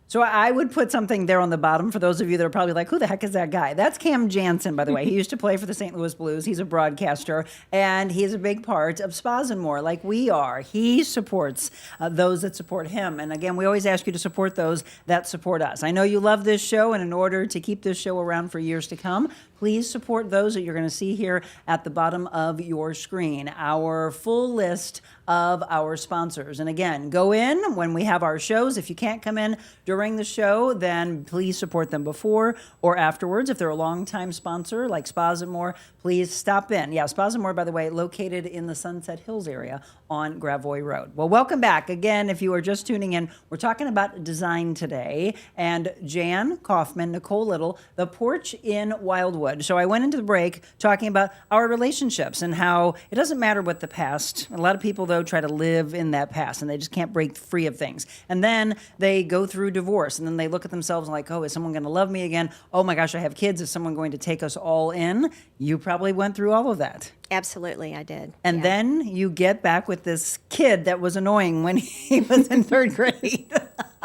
So I would put something there on the bottom for those of you that are probably like, who the heck is that guy? That's Cam Jansen, by the way. He used to play for the St. Louis Blues. He's a broadcaster, and he's a big part of Spas and More, like we are. He supports those that support him. And again, we always ask you to support those that support us. I know you love this show, and in order to keep this show around for years to come, please support those that you're going to see here at the bottom of your screen. Our full list of our sponsors. And again, go in when we have our shows. If you can't come in during the show, then please support them before or afterwards. If they're a longtime sponsor like Spas and More, please stop in. Yeah, Spas and More, by the way, located in the Sunset Hills area on Gravois Road. Well, welcome back. Again, if you are just tuning in, we're talking about design today. And Jan Coffman, Nicole Little, the Porch in Wildwood. So I went into the break talking about our relationships and how it doesn't matter what the past. A lot of people, though, try to live in that past and they just can't break free of things. And then they go through divorce and then they look at themselves and like, oh, is someone going to love me again? Oh my gosh, I have kids. Is someone going to take us all in? You probably went through all of that. Absolutely, I did. And then you get back with this kid that was annoying when he was in third grade.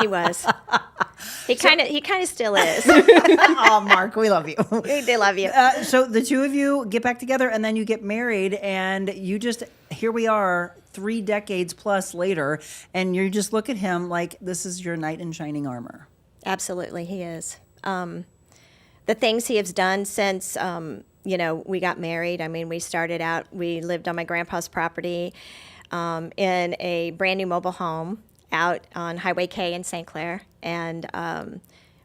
He was. He kind of still is. Oh, Mark, we love you. We do love you. So the two of you get back together and then you get married and you just, here we are 3 decades plus later, and you just look at him like this is your knight in shining armor. Absolutely, he is. The things he has done since, we got married. I mean, we started out, we lived on my grandpa's property in a brand new mobile home out on Highway K in St. Clair. And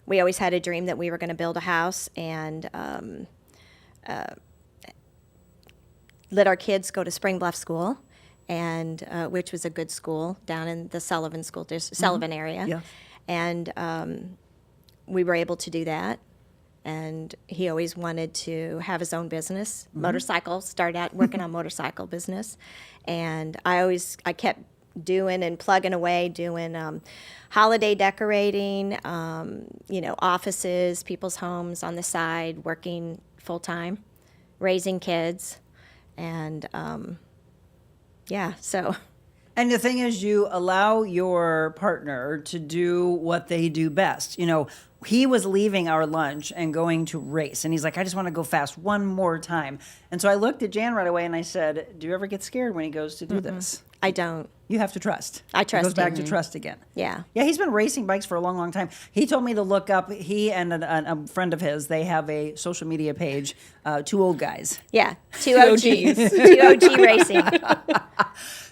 we always had a dream that we were going to build a house and let our kids go to Spring Bluff School, and which was a good school down in the Sullivan school Sullivan area. Yeah. And we were able to do that. And he always wanted to have his own business, motorcycle, start out working on motorcycle business. And I kept doing and plugging away, doing holiday decorating, offices, people's homes on the side, working full time, raising kids. And so. And the thing is, you allow your partner to do what they do best. He was leaving our lunch and going to race. And he's like, I just want to go fast one more time. And so I looked at Jan right away and I said, do you ever get scared when he goes to do this? I don't. You have to trust. I trust It goes back him. to trust again. Yeah. Yeah, he's been racing bikes for a long, long time. He told me to look up, he and a friend of his, they have a social media page, Two Old Guys. Yeah, two OGs. Two OG racing.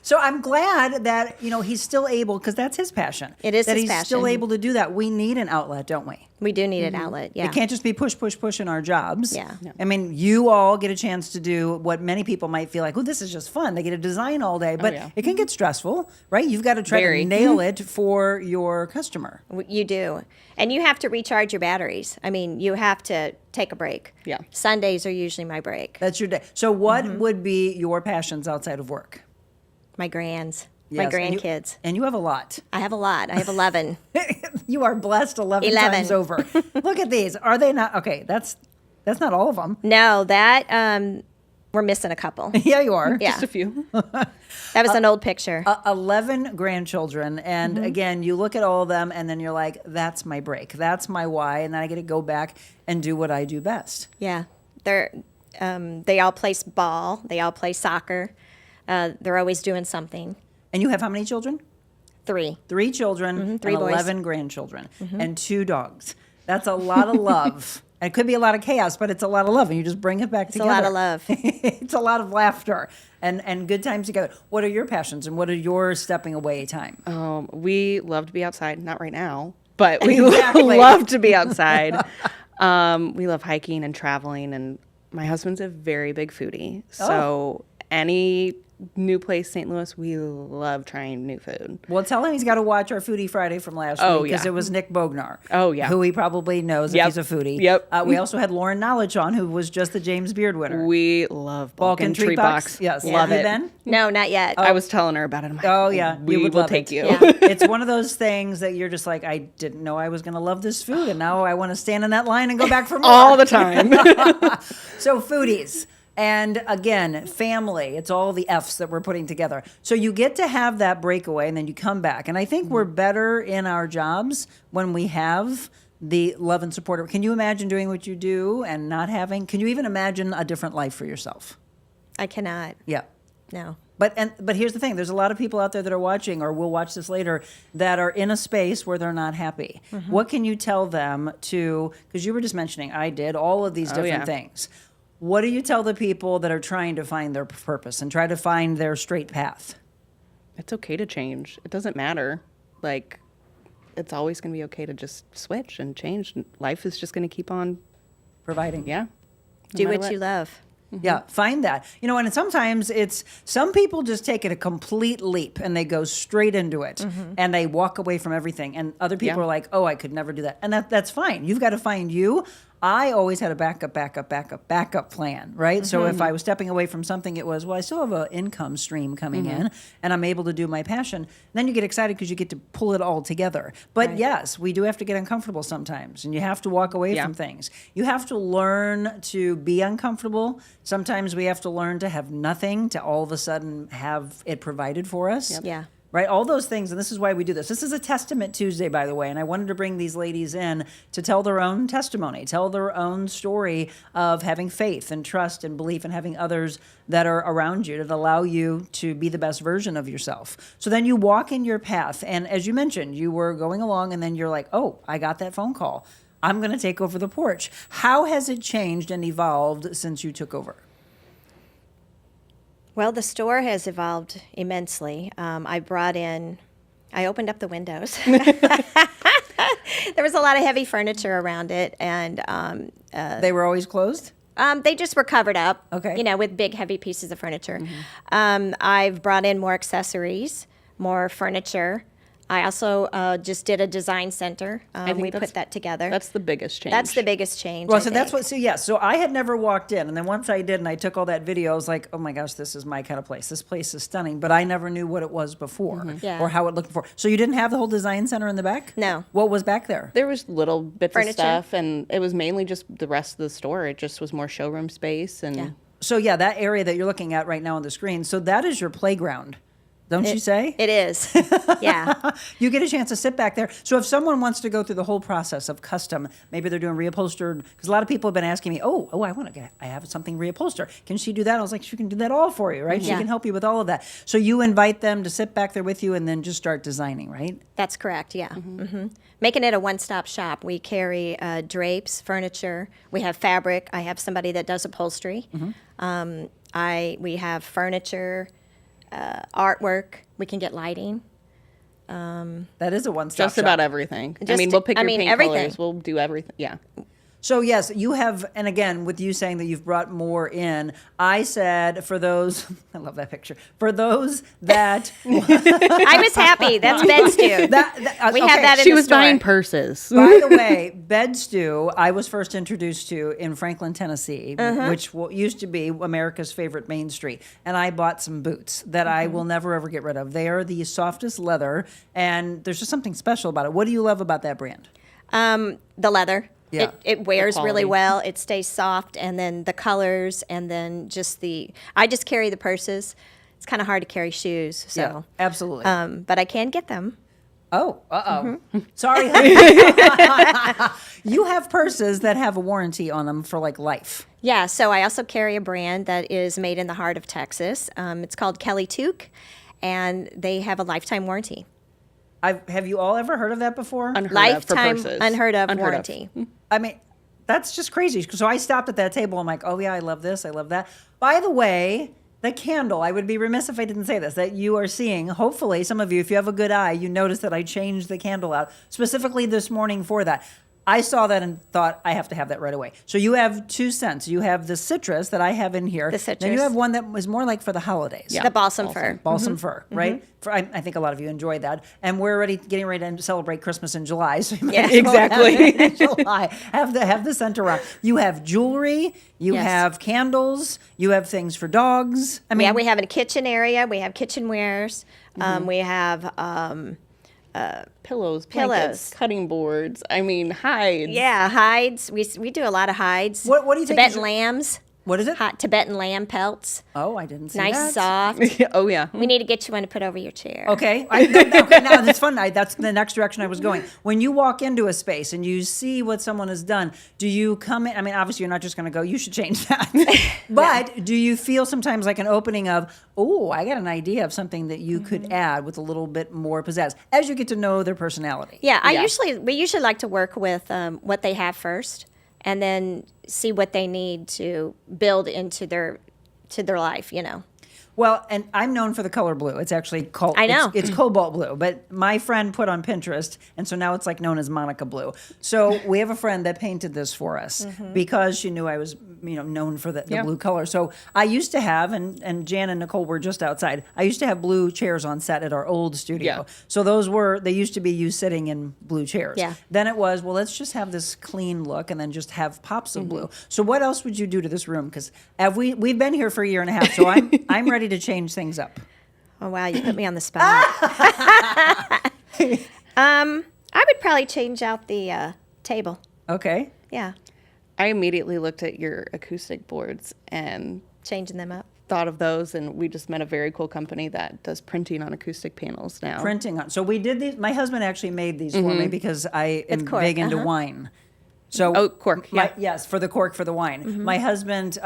So I'm glad that, he's still able, because that's his passion. It is that his he's passion. still able to do that. We need an outlet, don't we? We do need an outlet, yeah. It can't just be push, push, push in our jobs. Yeah. I mean, you all get a chance to do what many people might feel like, oh, this is just fun. They get to design all day, but it can get stressful, right? You've got to try to nail it for your customer. You do. And you have to recharge your batteries. I mean, you have to take a break. Yeah. Sundays are usually my break. That's your day. So what would be your passions outside of work? My grands. My Yes, grandkids. And you have a lot. I have a lot. I have 11. You are blessed 11 times over. Look at these. Are they not? Okay, that's not all of them. No, that we're missing a couple. Yeah, you are. Yeah. Just a few. That was an old picture. 11 grandchildren. And again, you look at all of them and then you're like, that's my break. That's my why. And then I get to go back and do what I do best. Yeah. They all play ball. They all play soccer. They're always doing something. And you have how many children? 3. 3 children, 3 and boys. 11 grandchildren, and 2 dogs. That's a lot of love. It could be a lot of chaos, but it's a lot of love, and you just bring it back together. It's a lot of love. It's a lot of laughter and good times together. What are your passions, and what are your stepping away time? We love to be outside. Not right now, but we Exactly. love to be outside. We love hiking and traveling, and my husband's a very big foodie. So any new place, St. Louis, we love trying new food. Well, tell him he's got to watch our Foodie Friday from last week because it was Nick Bognar. Oh, yeah. Who he probably knows if he's a foodie. Yep. We also had Lauren Knowledge on, who was just the James Beard winner. We love Balkan Tree Box. Yes. Love Have it. you been? No, not yet. I was telling her about it. I'm like, Oh, yeah. we would will love take it. you. Yeah. It's one of those things that you're just like, I didn't know I was going to love this food, and now I want to stand in that line and go back for more. All the time. So foodies. And again, family, it's all the F's that we're putting together. So you get to have that breakaway and then you come back. And I think we're better in our jobs when we have the love and support. Can you imagine doing what you do and not having, can you even imagine a different life for yourself? I cannot. Yeah. No. But here's the thing. There's a lot of people out there that are watching or will watch this later that are in a space where they're not happy. What can you tell them to, because you were just mentioning, I did all of these different things. What do you tell the people that are trying to find their purpose and try to find their straight path? It's okay to change. It doesn't matter. Like, it's always going to be okay to just switch and change. Life is just going to keep on providing. Yeah. Do what you love. Yeah, find that. And sometimes some people just take it a complete leap and they go straight into it and they walk away from everything. And other people are like, oh, I could never do that. And that's fine. You've got to find you. I always had a backup plan, right? So if I was stepping away from something, it was, well, I still have an income stream coming in and I'm able to do my passion. Then you get excited because you get to pull it all together. But yes, we do have to get uncomfortable sometimes and you have to walk away from things. You have to learn to be uncomfortable. Sometimes we have to learn to have nothing to all of a sudden have it provided for us. Yeah. Right? All those things, and this is why we do this. This is a Testament Tuesday, by the way, and I wanted to bring these ladies in to tell their own testimony, tell their own story of having faith and trust and belief and having others that are around you that allow you to be the best version of yourself. So then you walk in your path, and as you mentioned, you were going along, and then you're like, oh, I got that phone call. I'm going to take over the porch. How has it changed and evolved since you took over? Well, the store has evolved immensely. I opened up the windows. There was a lot of heavy furniture around it, and they were always closed? They just were covered up, okay. With big, heavy pieces of furniture. I've brought in more accessories, more furniture. I also just did a design center. We put that together. That's the biggest change. That's the biggest change. Well, so I had never walked in, and then once I did, and I took all that video, I was like, oh my gosh, this is my kind of place. This place is stunning, but I never knew what it was before or how it looked before. So you didn't have the whole design center in the back? No. What was back there? There was little bits Furniture. of stuff, and it was mainly just the rest of the store. It just was more showroom space. And So that area that you're looking at right now on the screen, so that is your playground. don't you say? It is. Yeah. You get a chance to sit back there. So if someone wants to go through the whole process of custom, maybe they're doing reupholstered, because a lot of people have been asking me, I have something reupholstered. Can she do that? I was like, she can do that all for you, right? She can help you with all of that. So you invite them to sit back there with you and then just start designing, right? That's correct, yeah. Mm-hmm. Making it a one-stop shop. We carry drapes, furniture. We have fabric. I have somebody that does upholstery. We have furniture, artwork. We can get lighting. That is a one-stop shop. Just about everything. We'll pick your paint everything. colors. We'll do everything. Yeah. So yes, you have, and again, with you saying that you've brought more in, I said for those, I love that picture, for those that... I was happy. That's bed stew. We have that in She the was store. buying purses. By the way, bed stew, I was first introduced to in Franklin, Tennessee, which used to be America's favorite Main Street. And I bought some boots that I will never, ever get rid of. They are the softest leather, and there's just something special about it. What do you love about that brand? The leather. Yeah. It wears The really quality. well. It stays soft, and then the colors, and then I just carry the purses. It's kind of hard to carry shoes, so. Yeah, absolutely. But I can get them. Oh, Sorry. You have purses that have a warranty on them for like life. Yeah, so I also carry a brand that is made in the heart of Texas. It's called Kelly Toque, and they have a lifetime warranty. Have you all ever heard of that before? Lifetime unheard of warranty. I mean, that's just crazy. So I stopped at that table. I'm like, oh yeah, I love this. I love that. By the way, the candle, I would be remiss if I didn't say this, that you are seeing, hopefully some of you, if you have a good eye, you notice that I changed the candle out specifically this morning for that. I saw that and thought, I have to have that right away. So you have two scents. You have the citrus that I have in here. The citrus. Then you have one that was more like for the holidays. Yeah. The balsam fir. Balsam fir, right? I think a lot of you enjoyed that. And we're getting ready to celebrate Christmas in July. So you might as well exactly. have it in July. Have the scent around. You have jewelry. You Yes. have candles. You have things for dogs. I mean, We have a kitchen area. We have kitchenwares. We have... Pillows, blankets, cutting boards. Hides. Yeah, hides. We do a lot of hides. What do you think Tibetan is- lambs. What is it? Hot Tibetan lamb pelts. Oh, I didn't see Nice, that. soft. Oh, yeah. We need to get you one to put over your chair. Okay. Okay, now that's fun. That's the next direction I was going. When you walk into a space and you see what someone has done, do you come in? I mean, obviously, you're not just going to go, you should change that. But do you feel sometimes like an opening of, oh, I got an idea of something that you could add with a little bit more pizzazz as you get to know their personality? Yeah, we usually like to work with what they have first, and then see what they need to build into their life. Well, and I'm known for the color blue. It's actually called, I know. It's cobalt blue, but my friend put on Pinterest, and so now it's like known as Monica blue. So we have a friend that painted this for us because she knew I was, known for the blue color. So I used to have, and Jan and Nicole were just outside, I used to have blue chairs on set at our old studio. Yeah. So they used to be you sitting in blue chairs. Yeah. Then it was, well, let's just have this clean look and then just have pops of blue. So what else would you do to this room? Because we've been here for a year and a half, so I'm ready to change things up. Oh wow, you put me on the spot. I would probably change out the table. Okay. Yeah, I immediately looked at your acoustic boards and changing them up. thought of those, and we just met a very cool company that does printing on acoustic panels now. Printing on. So we did these. My husband actually made these for me because I am cork, big into wine. So cork. Yeah. Yes, for the cork for the wine. My husband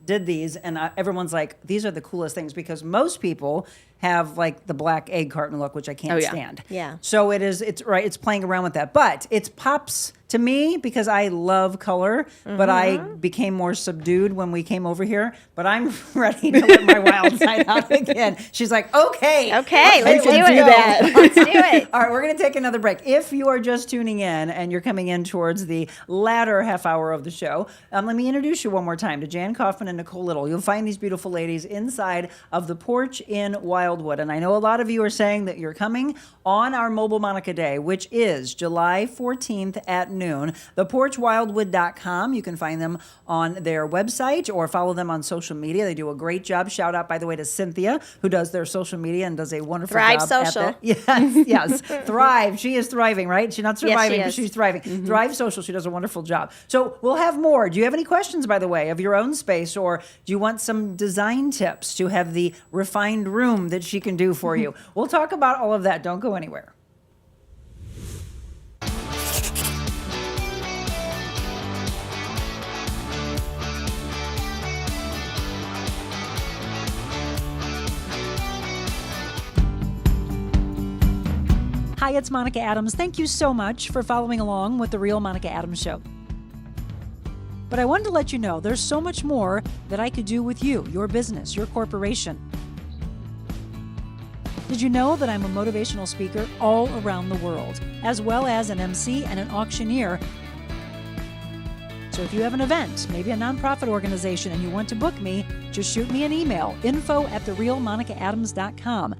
did these, and everyone's like, these are the coolest things because most people have like the black egg carton look, which I can't stand. Yeah. So it's playing around with that, but it's pops to me because I love color, but I became more subdued when we came over here, but I'm ready to let my wild side out again. She's like, okay, let's do that. Let's do it. All right, we're going to take another break. If you are just tuning in and you're coming in towards the latter half hour of the show, let me introduce you one more time to Jan Coffman and Nicole Little. You'll find these beautiful ladies inside of the Porch in Wildwood. And I know a lot of you are saying that you're coming on our Mobile Monica Day, which is July 14th at noon. ThePorchWildwood.com. You can find them on their website or follow them on social media. They do a great job. Shout out, by the way, to Cynthia, who does their social media and does a wonderful Thrive job Social. at that. Yes. Thrive. She is thriving, right? She's not surviving, Yes, but she is. she's thriving. Thrive Social. She does a wonderful job. So we'll have more. Do you have any questions, by the way, of your own space, or do you want some design tips to have the refined room that she can do for you. We'll talk about all of that. Don't go anywhere. Hi, it's Monica Adams. Thank you so much for following along with The Real Monica Adams Show. But I wanted to let you know there's so much more that I could do with you, your business, your corporation. Did you know that I'm a motivational speaker all around the world, as well as an MC and an auctioneer? So if you have an event, maybe a nonprofit organization, and you want to book me, just shoot me an email, info@therealmonicaadams.com.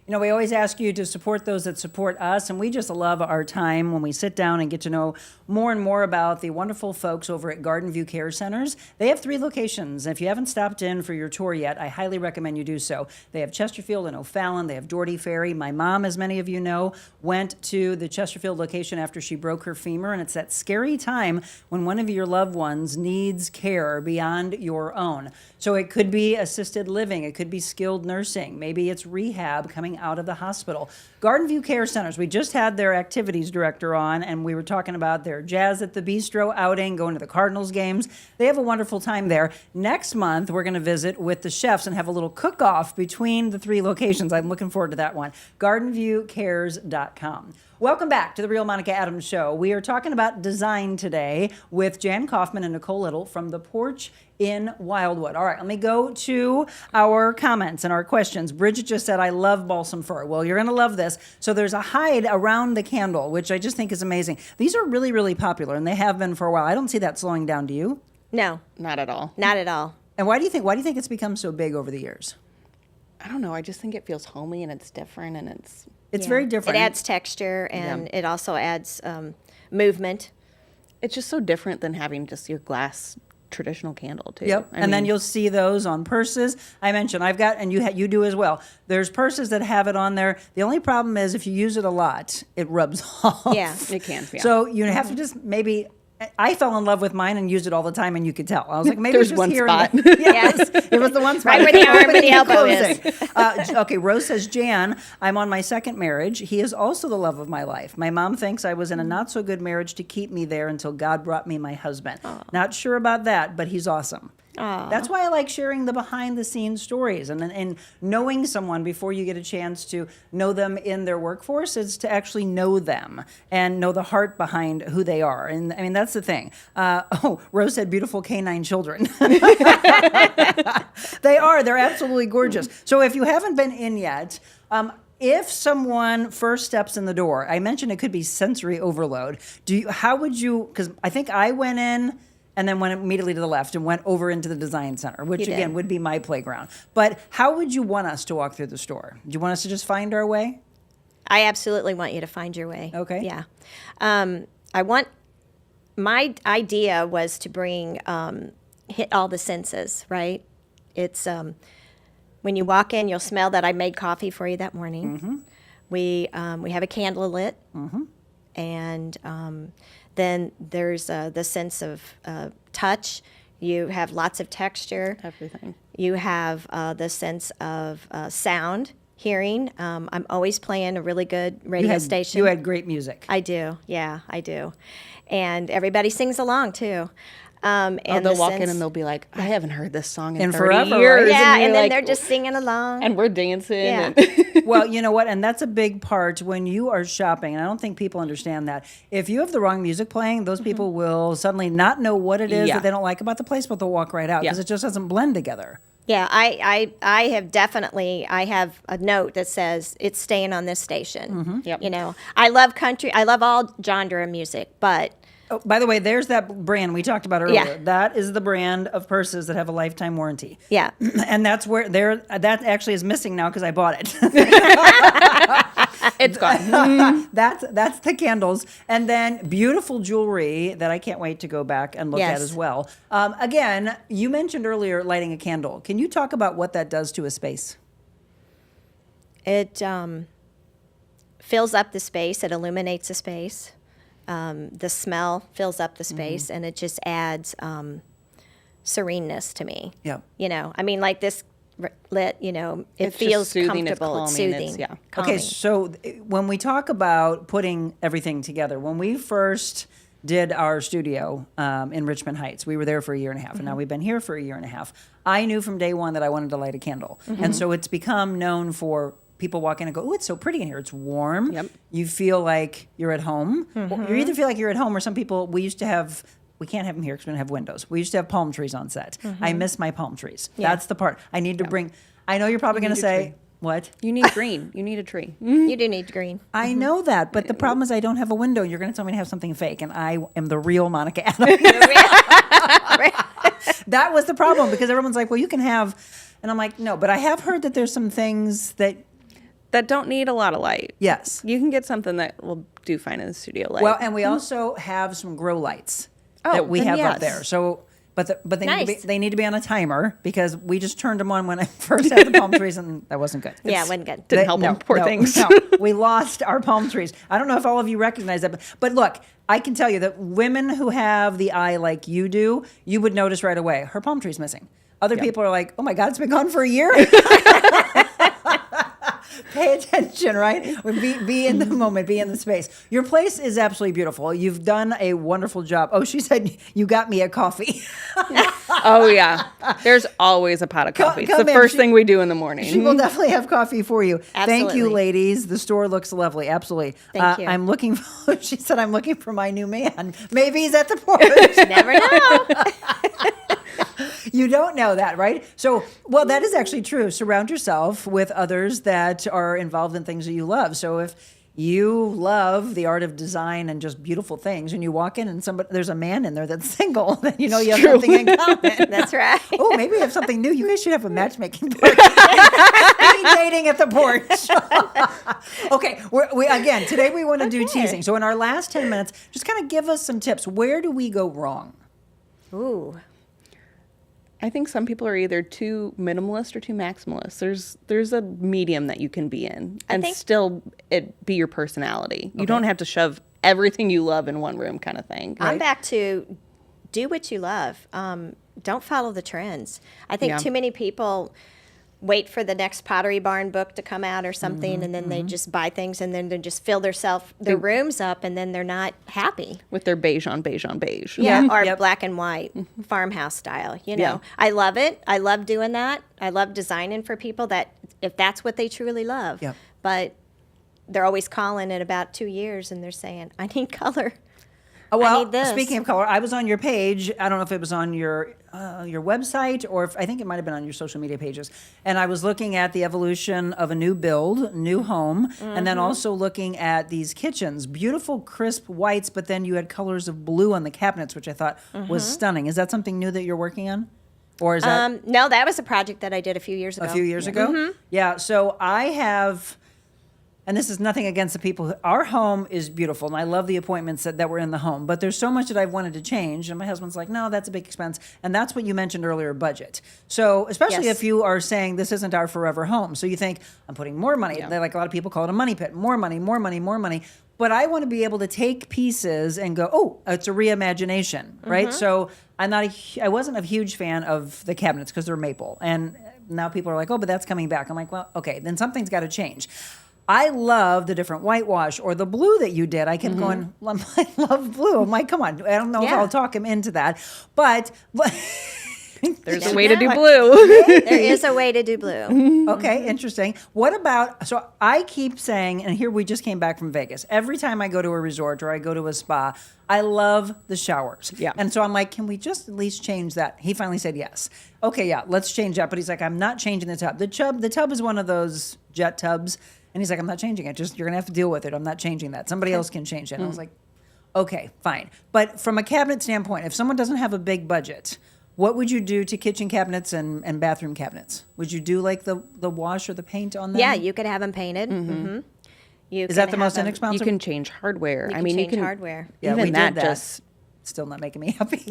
You know, we always ask you to support those that support us, and we just love our time when we sit down and get to know more and more about the wonderful folks over at Garden View Care Centers. They have 3 locations. If you haven't stopped in for your tour yet, I highly recommend you do so. They have Chesterfield and O'Fallon. They have Doherty Ferry. My mom, as many of you know, went to the Chesterfield location after she broke her femur, and it's that scary time when one of your loved ones needs care beyond your own. So it could be assisted living. It could be skilled nursing. Maybe it's rehab coming out of the hospital. Garden View Care Centers, we just had their activities director on, and we were talking about their Jazz at the Bistro outing, going to the Cardinals games. They have a wonderful time there. Next month, we're going to visit with the chefs and have a little cook-off between the 3 locations. I'm looking forward to that one. GardenViewCares.com. Welcome back to the Real Monica Adams Show. We are talking about design today with Jan Coffman and Nicole Little from the Porch in Wildwood. All right, let me go to our comments and our questions. Bridget just said, I love balsam fir. Well, you're going to love this. So there's a hide around the candle, which I just think is amazing. These are really, really popular, and they have been for a while. I don't see that slowing down. Do you? No. Not at all. Not at all. And why do you think it's become so big over the years? I don't know. I just think it feels homey and it's different and it's very different. It adds texture and it also adds movement. It's just so different than having just your glass traditional candle too. Yep. I And then mean, you'll see those on purses. I mentioned I've got, and you do as well. There's purses that have it on there. The only problem is if you use it a lot, it rubs off. Yeah, it can. Yeah. So you have to just maybe. I fell in love with mine and used it all the time, and you could tell. I was like, maybe There's it's just one here spot. and there. Yes, it was the one spot. Right where the arm and the elbow is. Okay, Rose says, Jan, I'm on my 2nd marriage. He is also the love of my life. My mom thinks I was in a not-so-good marriage to keep me there until God brought me my husband. Not sure about that, but he's awesome. That's why I like sharing the behind-the-scenes stories and knowing someone before you get a chance to know them in their workforce is to actually know them and know the heart behind who they are. And I mean, that's the thing. Rose said beautiful canine children. They are. They're absolutely gorgeous. So if you haven't been in yet, if someone first steps in the door, I mentioned it could be sensory overload. How would you, because I think I went in and then went immediately to the left and went over into the design center, which again would be my playground. But how would you want us to walk through the store? Do you want us to just find our way? I absolutely want you to find your way. Okay. Yeah. My idea was to bring, hit all the senses, right? It's, when you walk in, you'll smell that I made coffee for you that morning. Mm-hmm. We have a candle lit. Mm-hmm. And then there's the sense of touch. You have lots of texture. Everything. You have the sense of sound, hearing. I'm always playing a really good radio station. You had great music. I do. Yeah, I do. And everybody sings along, too. And they'll walk in and they'll be like, I haven't heard this song in 30 forever, years. right? Yeah, and and then like, they're just singing along. and we're dancing. Yeah. And Well, you know what? And that's a big part when you are shopping. And I don't think people understand that. If you have the wrong music playing, those people will suddenly not know what it is that they don't like about the place, but they'll walk right out because it just doesn't blend together. Yeah, I have definitely, I have a note that says it's staying on this station. Mm-hmm. Yep. You know, I love country. I love all genre of music, but Oh, by the way, there's that brand we talked about earlier. Yeah. That is the brand of purses that have a lifetime warranty. yeah. And that's where that actually is missing now because I bought it. it's gone. That's the candles. And then beautiful jewelry that I can't wait to go back and look at Yes. as well. Again, you mentioned earlier lighting a candle. Can you talk about what that does to a space? It fills up the space. It illuminates the space. The smell fills up the space, and it just adds sereneness to me. Yeah. You know, I mean, like this lit, you know, it It's just feels soothing, it's comfortable. It's calming, soothing. yeah. Calming. Okay, so when we talk about putting everything together, when we first did our studio in Richmond Heights, we were there for a year and a half, and now we've been here for a year and a half. I knew from day one that I wanted to light a candle. And so it's become known for people walk in and go, oh, it's so pretty in here. It's warm. Yep. You feel like you're at home. You either feel like you're at home, or some people, we used to have, we can't have them here because we don't have windows. We used to have palm trees on set. I miss my palm trees. Yeah. That's the part. I need to bring, I know you're probably going to say, what? You need green. You need a tree. You do need green. I know that, but the problem is I don't have a window. You're going to tell me to have something fake, and I am the real Monica Adams. That was the problem, because everyone's like, well, you can have, and I'm like, no, but I have heard that there's some things that don't need a lot of light. Yes. You can get something that will do fine in the studio light. Well, and we also have some grow lights Oh, that we then have up yes. there. So, but they need to be, Nice. they need to be on a timer, because we just turned them on when I first had the palm trees, and that wasn't good. Yeah, it wasn't good. Didn't help them, poor things. No, we lost our palm trees. I don't know if all of you recognize that, but look, I can tell you that women who have the eye like you do, you would notice right away, her palm tree's missing. Other people are like, oh my God, it's been gone for a year. Pay attention, right? Be in the moment, be in the space. Your place is absolutely beautiful. You've done a wonderful job. Oh, she said you got me a coffee. Oh, yeah. There's always a pot of coffee. It's come the in. first thing we do in the morning. She will definitely have coffee for you. Thank you, Absolutely. ladies. The store looks lovely. Absolutely. Thank you. I'm looking for, she said, I'm looking for my new man. Maybe he's at the porch. Never know. You don't know that, right? So, well, that is actually true. Surround yourself with others that are involved in things that you love. So if you love the art of design and just beautiful things, and you walk in and there's a man in there that's single, then you know you have something in common. That's right. Oh, maybe we have something new. You guys should have a matchmaking party. Speed dating at the porch. Okay, we again, today we want to do teasing. So in our last 10 minutes, just kind of give us some tips. Where do we go wrong? Ooh. I think some people are either too minimalist or too maximalist. There's a medium that you can be in and think- still it be your personality. You don't have to shove everything you love in one room kind of thing. I'm back to do what you love. Don't follow the trends. I think Yeah. too many people wait for the next Pottery Barn book to come out or something, and then they just buy things, and then they just fill their rooms up, and then they're not happy. With their beige on beige on beige. Yeah, or Yep. black and white farmhouse style. You know, Yeah. I love it. I love doing that. I love designing for people that if that's what they truly love. Yep. But they're always calling in about 2 years, and they're saying, "I need color." Well, need this. speaking of color, I was on your page. I don't know if it was on your website, or if I think it might have been on your social media pages. And I was looking at the evolution of a new build, new home, and then also looking at these kitchens, beautiful crisp whites, but then you had colors of blue on the cabinets, which I thought was stunning. Is that something new that you're working on? Or is that No, that was a project that I did a few years ago. a few years ago? Yeah, so I have, and this is nothing against the people. Our home is beautiful, and I love the appointments that were in the home. But there's so much that I've wanted to change, and my husband's like, no, that's a big expense. And that's what you mentioned earlier, budget. So especially Yes. if you are saying this isn't our forever home. So you think, I'm putting more money. They're like a lot of people call it a money pit. More money, more money, more money. But I want to be able to take pieces and go, oh, it's a reimagination, right? So I wasn't a huge fan of the cabinets because they're maple. And now people are like, oh, but that's coming back. I'm like, well, okay, then something's got to change. I love the different whitewash or the blue that you did. I kept going, I love blue. I'm like, come on. I don't know if Yeah. I'll talk him into that. But There's a way to do blue. There is a way to do blue. okay, interesting. What about, so I keep saying, and here we just came back from Vegas. Every time I go to a resort or I go to a spa, I love the showers. Yeah. And so I'm like, can we just at least change that? He finally said yes. Okay, yeah, let's change that. But he's like, I'm not changing the tub. The tub is one of those jet tubs. And he's like, I'm not changing it. Just, you're going to have to deal with it. I'm not changing that. Somebody else can change it. And I was like, okay, fine. But from a cabinet standpoint, if someone doesn't have a big budget, what would you do to kitchen cabinets and bathroom cabinets? Would you do like the wash or the paint on them? Yeah, you could have them painted. Is that the most inexpensive? You can change hardware. You I mean, change you can hardware. Yeah, even we that did that. just Still not making me happy.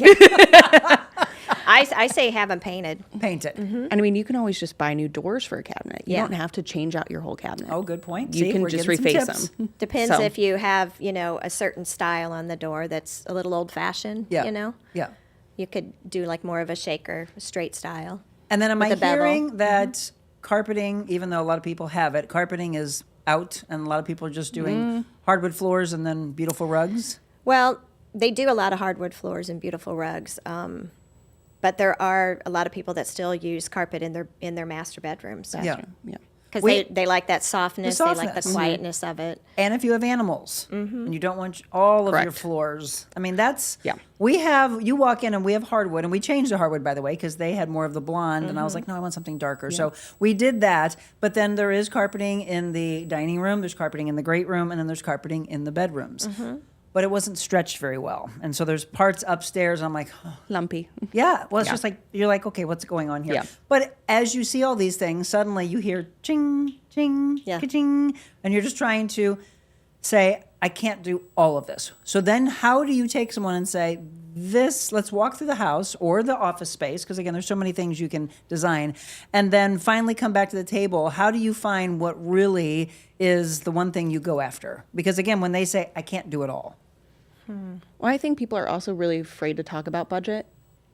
I say have them painted. Paint it. And I mean, you can always just buy new doors for a cabinet. You don't have to change out your whole cabinet. Oh, good point. You See, can we're just getting some reface tips. them. Depends So- if you have, a certain style on the door that's a little old-fashioned, Yeah. Yeah. You could do like more of a shaker, straight style. And then am I with a bevel. hearing that carpeting, even though a lot of people have it, carpeting is out and a lot of people are just doing hardwood floors and then beautiful rugs? Well, they do a lot of hardwood floors and beautiful rugs, but there are a lot of people that still use carpet in their master bedrooms. Yeah. Because We- they like that softness, they like the softness. quietness of it. And if you have animals and you don't want all of your Correct. floors, I mean, that's, Yeah. you walk in and we have hardwood, and we changed the hardwood, by the way, because they had more of the blonde, and I was like, no, I want something darker. So we did that, but then there is carpeting in the dining room, there's carpeting in the great room, and then there's carpeting in the bedrooms. But it wasn't stretched very well. And so there's parts upstairs, and I'm like, oh. Lumpy. Yeah, well, it's Yeah. just like, you're like, okay, what's going on here? Yeah. But as you see all these things, suddenly you hear ching, ching, Yeah. ka-ching, and you're just trying to say, I can't do all of this. So then how do you take someone and say, let's walk through the house or the office space, because again, there's so many things you can design, and then finally come back to the table. How do you find what really is the one thing you go after? Because again, when they say, I can't do it all. Well, I think people are also really afraid to talk about budget.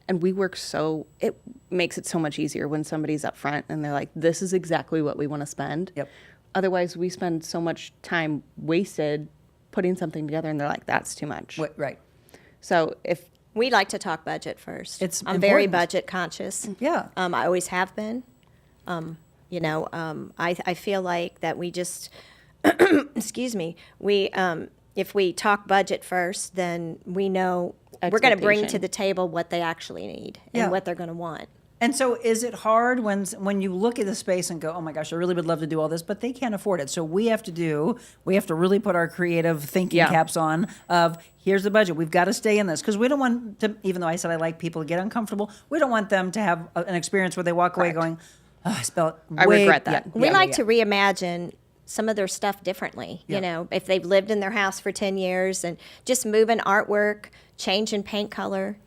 And it makes it so much easier when somebody's up front and they're like, this is exactly what we want to spend. Yep. Otherwise, we spend so much time wasted putting something together and they're like, that's too much. Right. So if We like to talk budget first. It's I'm very important. budget conscious. Yeah. I always have been. I feel like that we just, excuse me, if we talk budget first, then we know we're going to bring to Expectation. the table what they actually need and Yeah. what they're going to want. And so is it hard when you look at the space and go, oh my gosh, I really would love to do all this, but they can't afford it. So we have to really put our creative thinking Yeah. caps on of here's the budget. We've got to stay in this because we don't want to, even though I said I like people to get uncomfortable, we don't want them to have an experience where they walk away going, oh, I spelled I regret that. We like to reimagine some of their stuff differently. Yeah. If they've lived in their house for 10 years and just moving artwork, changing paint color,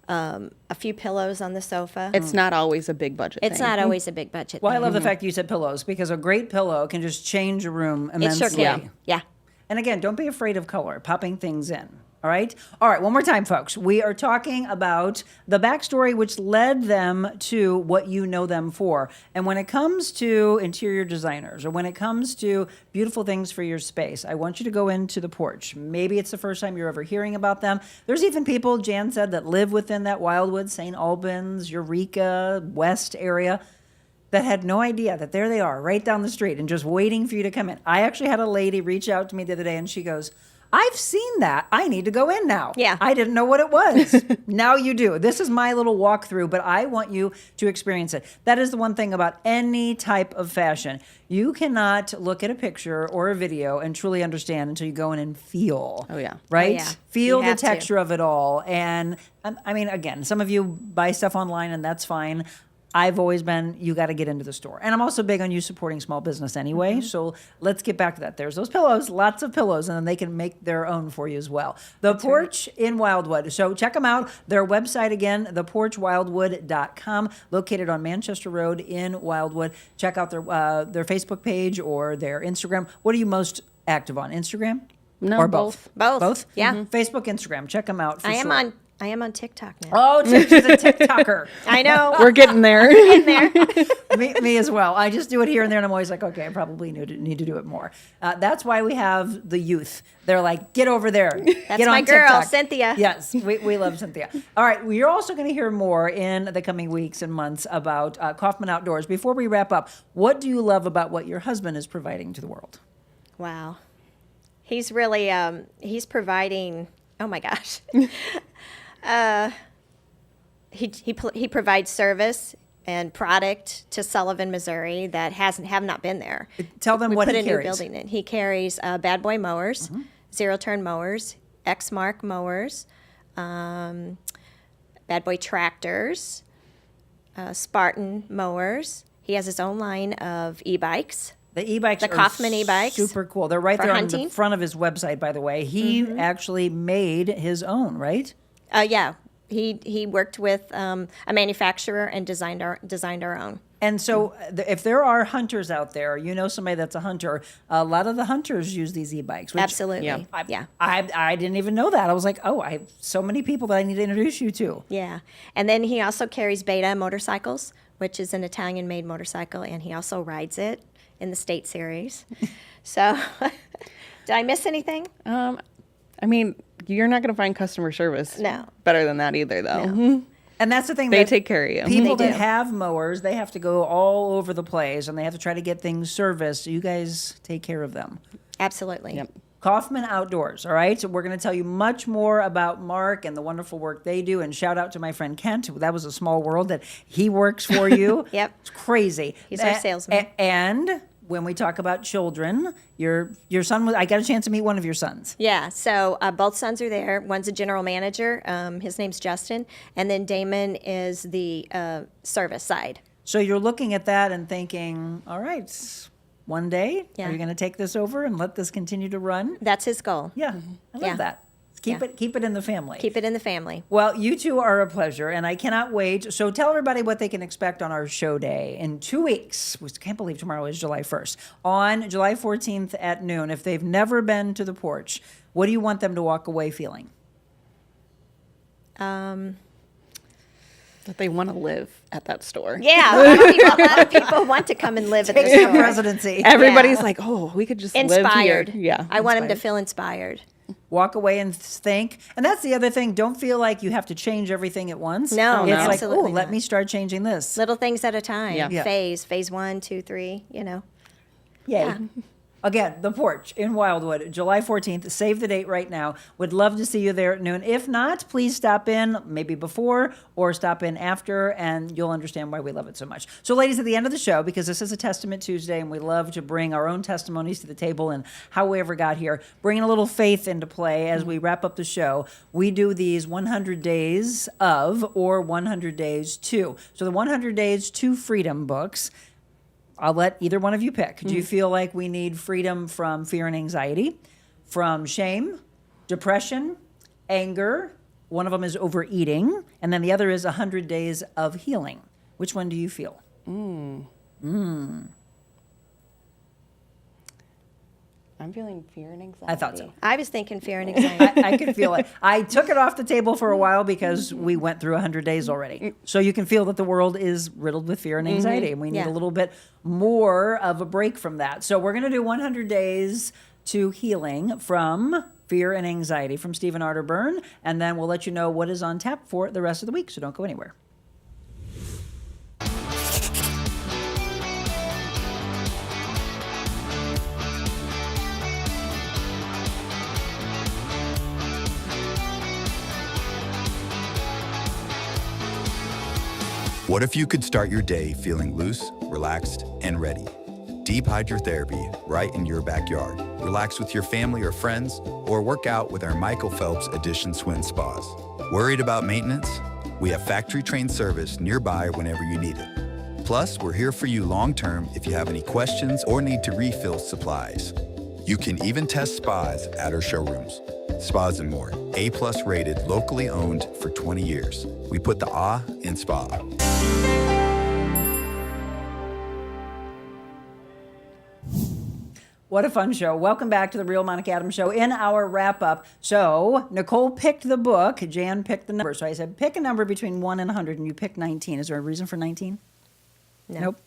a few pillows on the sofa. it's not always a big budget It's thing. not always a big budget Well, I thing. love the fact that you said pillows because a great pillow can just change a room It immensely. sure can. Yeah. And again, don't be afraid of color, popping things in. All right? All right, one more time, folks. We are talking about the backstory which led them to what you know them for. And when it comes to interior designers or when it comes to beautiful things for your space, I want you to go into the Porch. Maybe it's the first time you're ever hearing about them. There's even people, Jan said, that live within that Wildwood, St. Albans, Eureka, West area that had no idea that there they are right down the street and just waiting for you to come in. I actually had a lady reach out to me the other day and she goes, I've seen that. I need to go in now. Yeah. I didn't know what it was. Now you do. This is my little walkthrough, but I want you to experience it. That is the one thing about any type of fashion. You cannot look at a picture or a video and truly understand until you go in and feel. Oh, yeah. Right? Oh, yeah. Feel You the have to. texture of it all. And I mean, again, some of you buy stuff online and that's fine. I've always been, you got to get into the store. And I'm also big on you supporting small business anyway. So let's get back to that. There's those pillows, lots of pillows, and then they can make their own for you as well. The Porch in Wildwood. So check them out. Their website again, theporchwildwood.com, located on Manchester Road in Wildwood. Check out their Facebook page or their Instagram. What are you most active on? Instagram? No, Or both? Both. Both? Yeah. Facebook, Instagram. Check them out for I sure. am on TikTok now. Oh, she's a TikToker. I know. We're getting there. in there. me as well. I just do it here and there, and I'm always like, okay, I probably need to do it more. That's why we have the youth. They're like, get over there. That's get my on girl, TikTok. Cynthia. Yes, we love Cynthia. All right, well, you're also going to hear more in the coming weeks and months about Coffman Outdoors. Before we wrap up, what do you love about what your husband is providing to the world? Wow. He's really, he's providing, oh my gosh. He provides service and product to Sullivan, Missouri that have not been there. Tell them we what put he a new carries. building in. He carries Bad Boy mowers, zero-turn mowers, X-Mark mowers, Bad Boy tractors, Spartan mowers. He has his own line of e-bikes. The e-bikes The are Coffman e-bikes super cool. They're right for there on hunting. the front of his website, by the way. He actually made his own, right? Yeah. He worked with a manufacturer and designed our own. And so if there are hunters out there, somebody that's a hunter, a lot of the hunters use these e-bikes. Which, Absolutely. Yeah. I didn't even know that. I was like, oh, I have so many people that I need to introduce you to. Yeah. And then he also carries Beta motorcycles, which is an Italian-made motorcycle, and he also rides it in the State Series. So did I miss anything? I mean, you're not going to find customer service No. better than that either, though. No. And that's the thing. They take care of you. People They that do. have mowers, they have to go all over the place, and they have to try to get things serviced. You guys take care of them. Absolutely. Yep. Kaufman Outdoors, all right? So we're going to tell you much more about Mark and the wonderful work they do. And shout out to my friend Kent. That was a small world that he works for you. Yep. It's crazy. He's our salesman. And when we talk about children, your son was, I got a chance to meet one of your sons. Yeah, so both sons are there. One's a general manager. His name's Justin. And then Damon is the service side. So you're looking at that and thinking, all right, one day, Yeah. are you going to take this over and let this continue to run? That's his goal. Yeah, I love Yeah. that. Keep it in the family. Keep it in the family. Well, you two are a pleasure, and I cannot wait. So tell everybody what they can expect on our show day in 2 weeks. We can't believe tomorrow is July 1st. On July 14th at noon, if they've never been to the Porch, what do you want them to walk away feeling? That they want to live at that store. Yeah, a lot of people want to come and live at this Take store. the presidency. Everybody's like, oh, we could just live Inspired. here. Yeah. I want him to feel inspired. Walk away and think. And that's the other thing. Don't feel like you have to change everything at once. No, It's like, absolutely let not. me start changing this. Little things at a time. Yeah. Yeah. Phase 1, 2, 3, Yay. Yeah. Again, the Porch in Wildwood, July 14th. Save the date right now. Would love to see you there at noon. If not, please stop in maybe before or stop in after, and you'll understand why we love it so much. So, ladies, at the end of the show, because this is a Testament Tuesday, and we love to bring our own testimonies to the table and how we ever got here, bringing a little faith into play as we wrap up the show, we do these 100 days of or 100 days to. So the 100 days to freedom books. I'll let either one of you pick. Do you feel like we need freedom from fear and anxiety, from shame, depression, anger? One of them is overeating, and then the other is 100 days of healing. Which one do you feel? I'm feeling fear and anxiety. I thought so. I was thinking fear and anxiety. I could feel it. I took it off the table for a while because we went through 100 days already. So you can feel that the world is riddled with fear and anxiety, and we need Yeah. a little bit more of a break from that. So we're going to do 100 days to healing from fear and anxiety from Stephen Arterburn, and then we'll let you know what is on tap for the rest of the week, so don't go anywhere. What if you could start your day feeling loose, relaxed, and ready? Deep hydrotherapy right in your backyard. Relax with your family or friends, or work out with our Michael Phelps Edition Swim Spas. Worried about maintenance? We have factory-trained service nearby whenever you need it. Plus, we're here for you long-term if you have any questions or need to refill supplies. You can even test spas at our showrooms. Spas and More, A+ rated, locally owned for 20 years. We put the ah in spa. What a fun show. Welcome back to the Real Monica Adams Show. In our wrap-up, so Nicole picked the book, Jan picked the number. So I said, pick a number between 1 and 100, and you picked 19. Is there a reason for 19? No. Nope.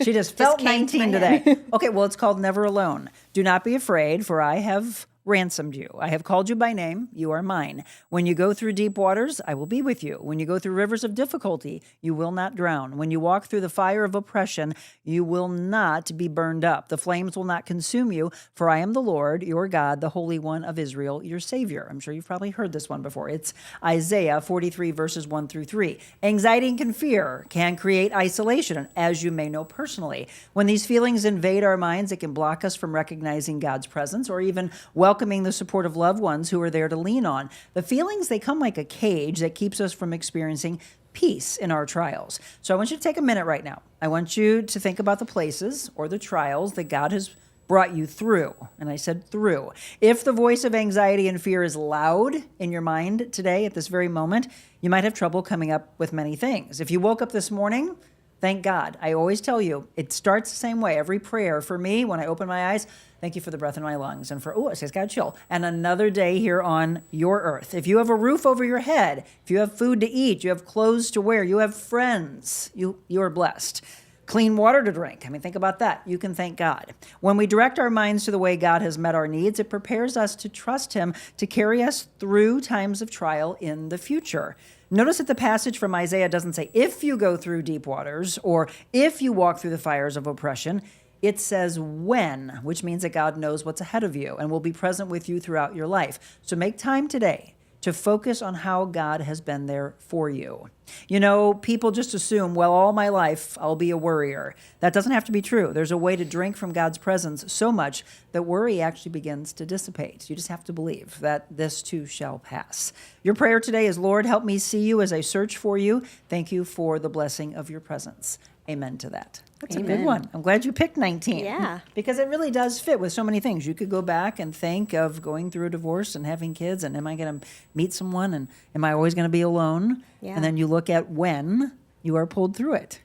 She just felt came to 19 my head. today. Okay, well, it's called Never Alone. Do not be afraid, for I have ransomed you. I have called you by name. You are mine. When you go through deep waters, I will be with you. When you go through rivers of difficulty, you will not drown. When you walk through the fire of oppression, you will not be burned up. The flames will not consume you, for I am the Lord, your God, the Holy One of Israel, your Savior. I'm sure you've probably heard this one before. It's Isaiah 43, verses 1 through 3. Anxiety and fear can create isolation, as you may know personally. When these feelings invade our minds, it can block us from recognizing God's presence or even welcoming the support of loved ones who are there to lean on. The feelings, they come like a cage that keeps us from experiencing peace in our trials. So I want you to take a minute right now. I want you to think about the places or the trials that God has brought you through. And I said through. If the voice of anxiety and fear is loud in your mind today at this very moment, you might have trouble coming up with many things. If you woke up this morning, thank God. I always tell you, it starts the same way. Every prayer for me, when I open my eyes, thank you for the breath in my lungs. And for, I just got chill. And another day here on your earth. If you have a roof over your head, if you have food to eat, you have clothes to wear, you have friends, you are blessed. Clean water to drink. I mean, think about that. You can thank God. When we direct our minds to the way God has met our needs, it prepares us to trust him to carry us through times of trial in the future. Notice that the passage from Isaiah doesn't say, if you go through deep waters, or if you walk through the fires of oppression. It says when, which means that God knows what's ahead of you and will be present with you throughout your life. So make time today to focus on how God has been there for you. You know, people just assume, well, all my life I'll be a worrier. That doesn't have to be true. There's a way to drink from God's presence so much that worry actually begins to dissipate. You just have to believe that this too shall pass. Your prayer today is, Lord, help me see you as I search for you. Thank you for the blessing of your presence. Amen to that. That's Amen. a good one. I'm glad you picked 19. Yeah. Because it really does fit with so many things. You could go back and think of going through a divorce and having kids, and am I going to meet someone, and am I always going to be alone? Yeah. And then you look at when you are pulled through it.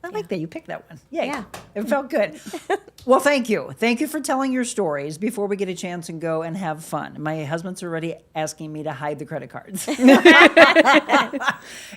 I like that you picked that one. Yay. Yeah. It felt good. Well, thank you. Thank you for telling your stories before we get a chance and go and have fun. My husband's already asking me to hide the credit cards.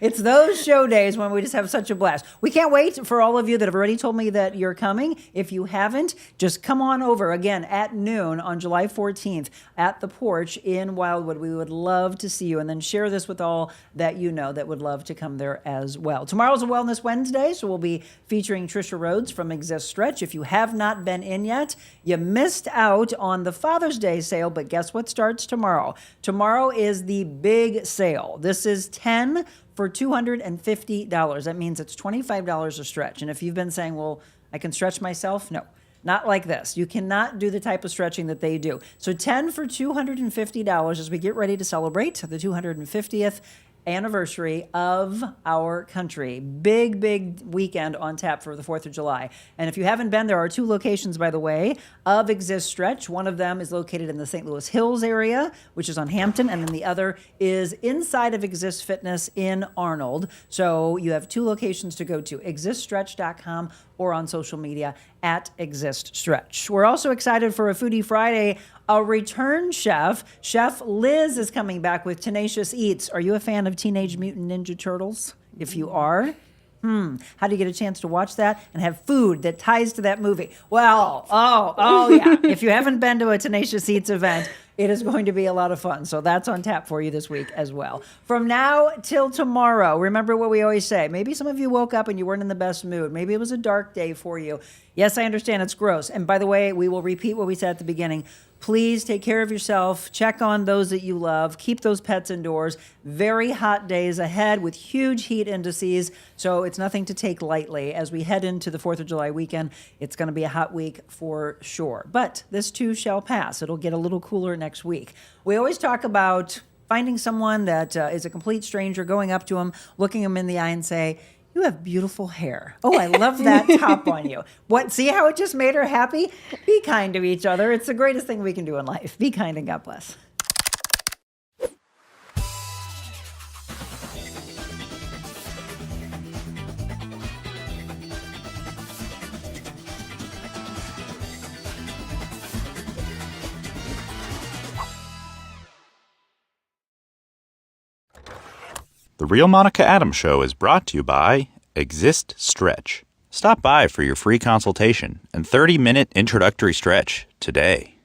It's those show days when we just have such a blast. We can't wait for all of you that have already told me that you're coming. If you haven't, just come on over again at noon on July 14th at the Porch in Wildwood. We would love to see you, and then share this with all that you know that would love to come there as well. Tomorrow's a Wellness Wednesday, so we'll be featuring Trisha Rhodes from Exist Stretch. If you have not been in yet, you missed out on the Father's Day sale, but guess what starts tomorrow? Tomorrow is the big sale. This is 10 for $250. That means it's $25 a stretch. And if you've been saying, well, I can stretch myself, no. Not like this. You cannot do the type of stretching that they do. So 10 for $250 as we get ready to celebrate the 250th anniversary of our country. Big, big weekend on tap for the 4th of July. And if you haven't been, there are 2 locations, by the way, of Exist Stretch. One of them is located in the St. Louis Hills area, which is on Hampton, and then the other is inside of Exist Fitness in Arnold. So you have 2 locations to go to, existstretch.com or on social media at Exist Stretch. We're also excited for a Foodie Friday. A return chef, Chef Liz, is coming back with Tenacious Eats. Are you a fan of Teenage Mutant Ninja Turtles? If you are, how do you get a chance to watch that and have food that ties to that movie? Well, oh yeah. If you haven't been to a Tenacious Eats event, it is going to be a lot of fun. So that's on tap for you this week as well. From now till tomorrow, remember what we always say. Maybe some of you woke up and you weren't in the best mood. Maybe it was a dark day for you. Yes, I understand it's gross. And by the way, we will repeat what we said at the beginning. Please take care of yourself. Check on those that you love. Keep those pets indoors. Very hot days ahead with huge heat indices. So it's nothing to take lightly. As we head into the 4th of July weekend, it's going to be a hot week for sure. But this too shall pass. It'll get a little cooler next week. We always talk about finding someone that is a complete stranger, going up to them, looking them in the eye and say, you have beautiful hair. Oh, I love that top on you. What? See how it just made her happy? Be kind to each other. It's the greatest thing we can do in life. Be kind and God bless. The Real Monica Adams Show is brought to you by Exist Stretch. Stop by for your free consultation and 30-minute introductory stretch today.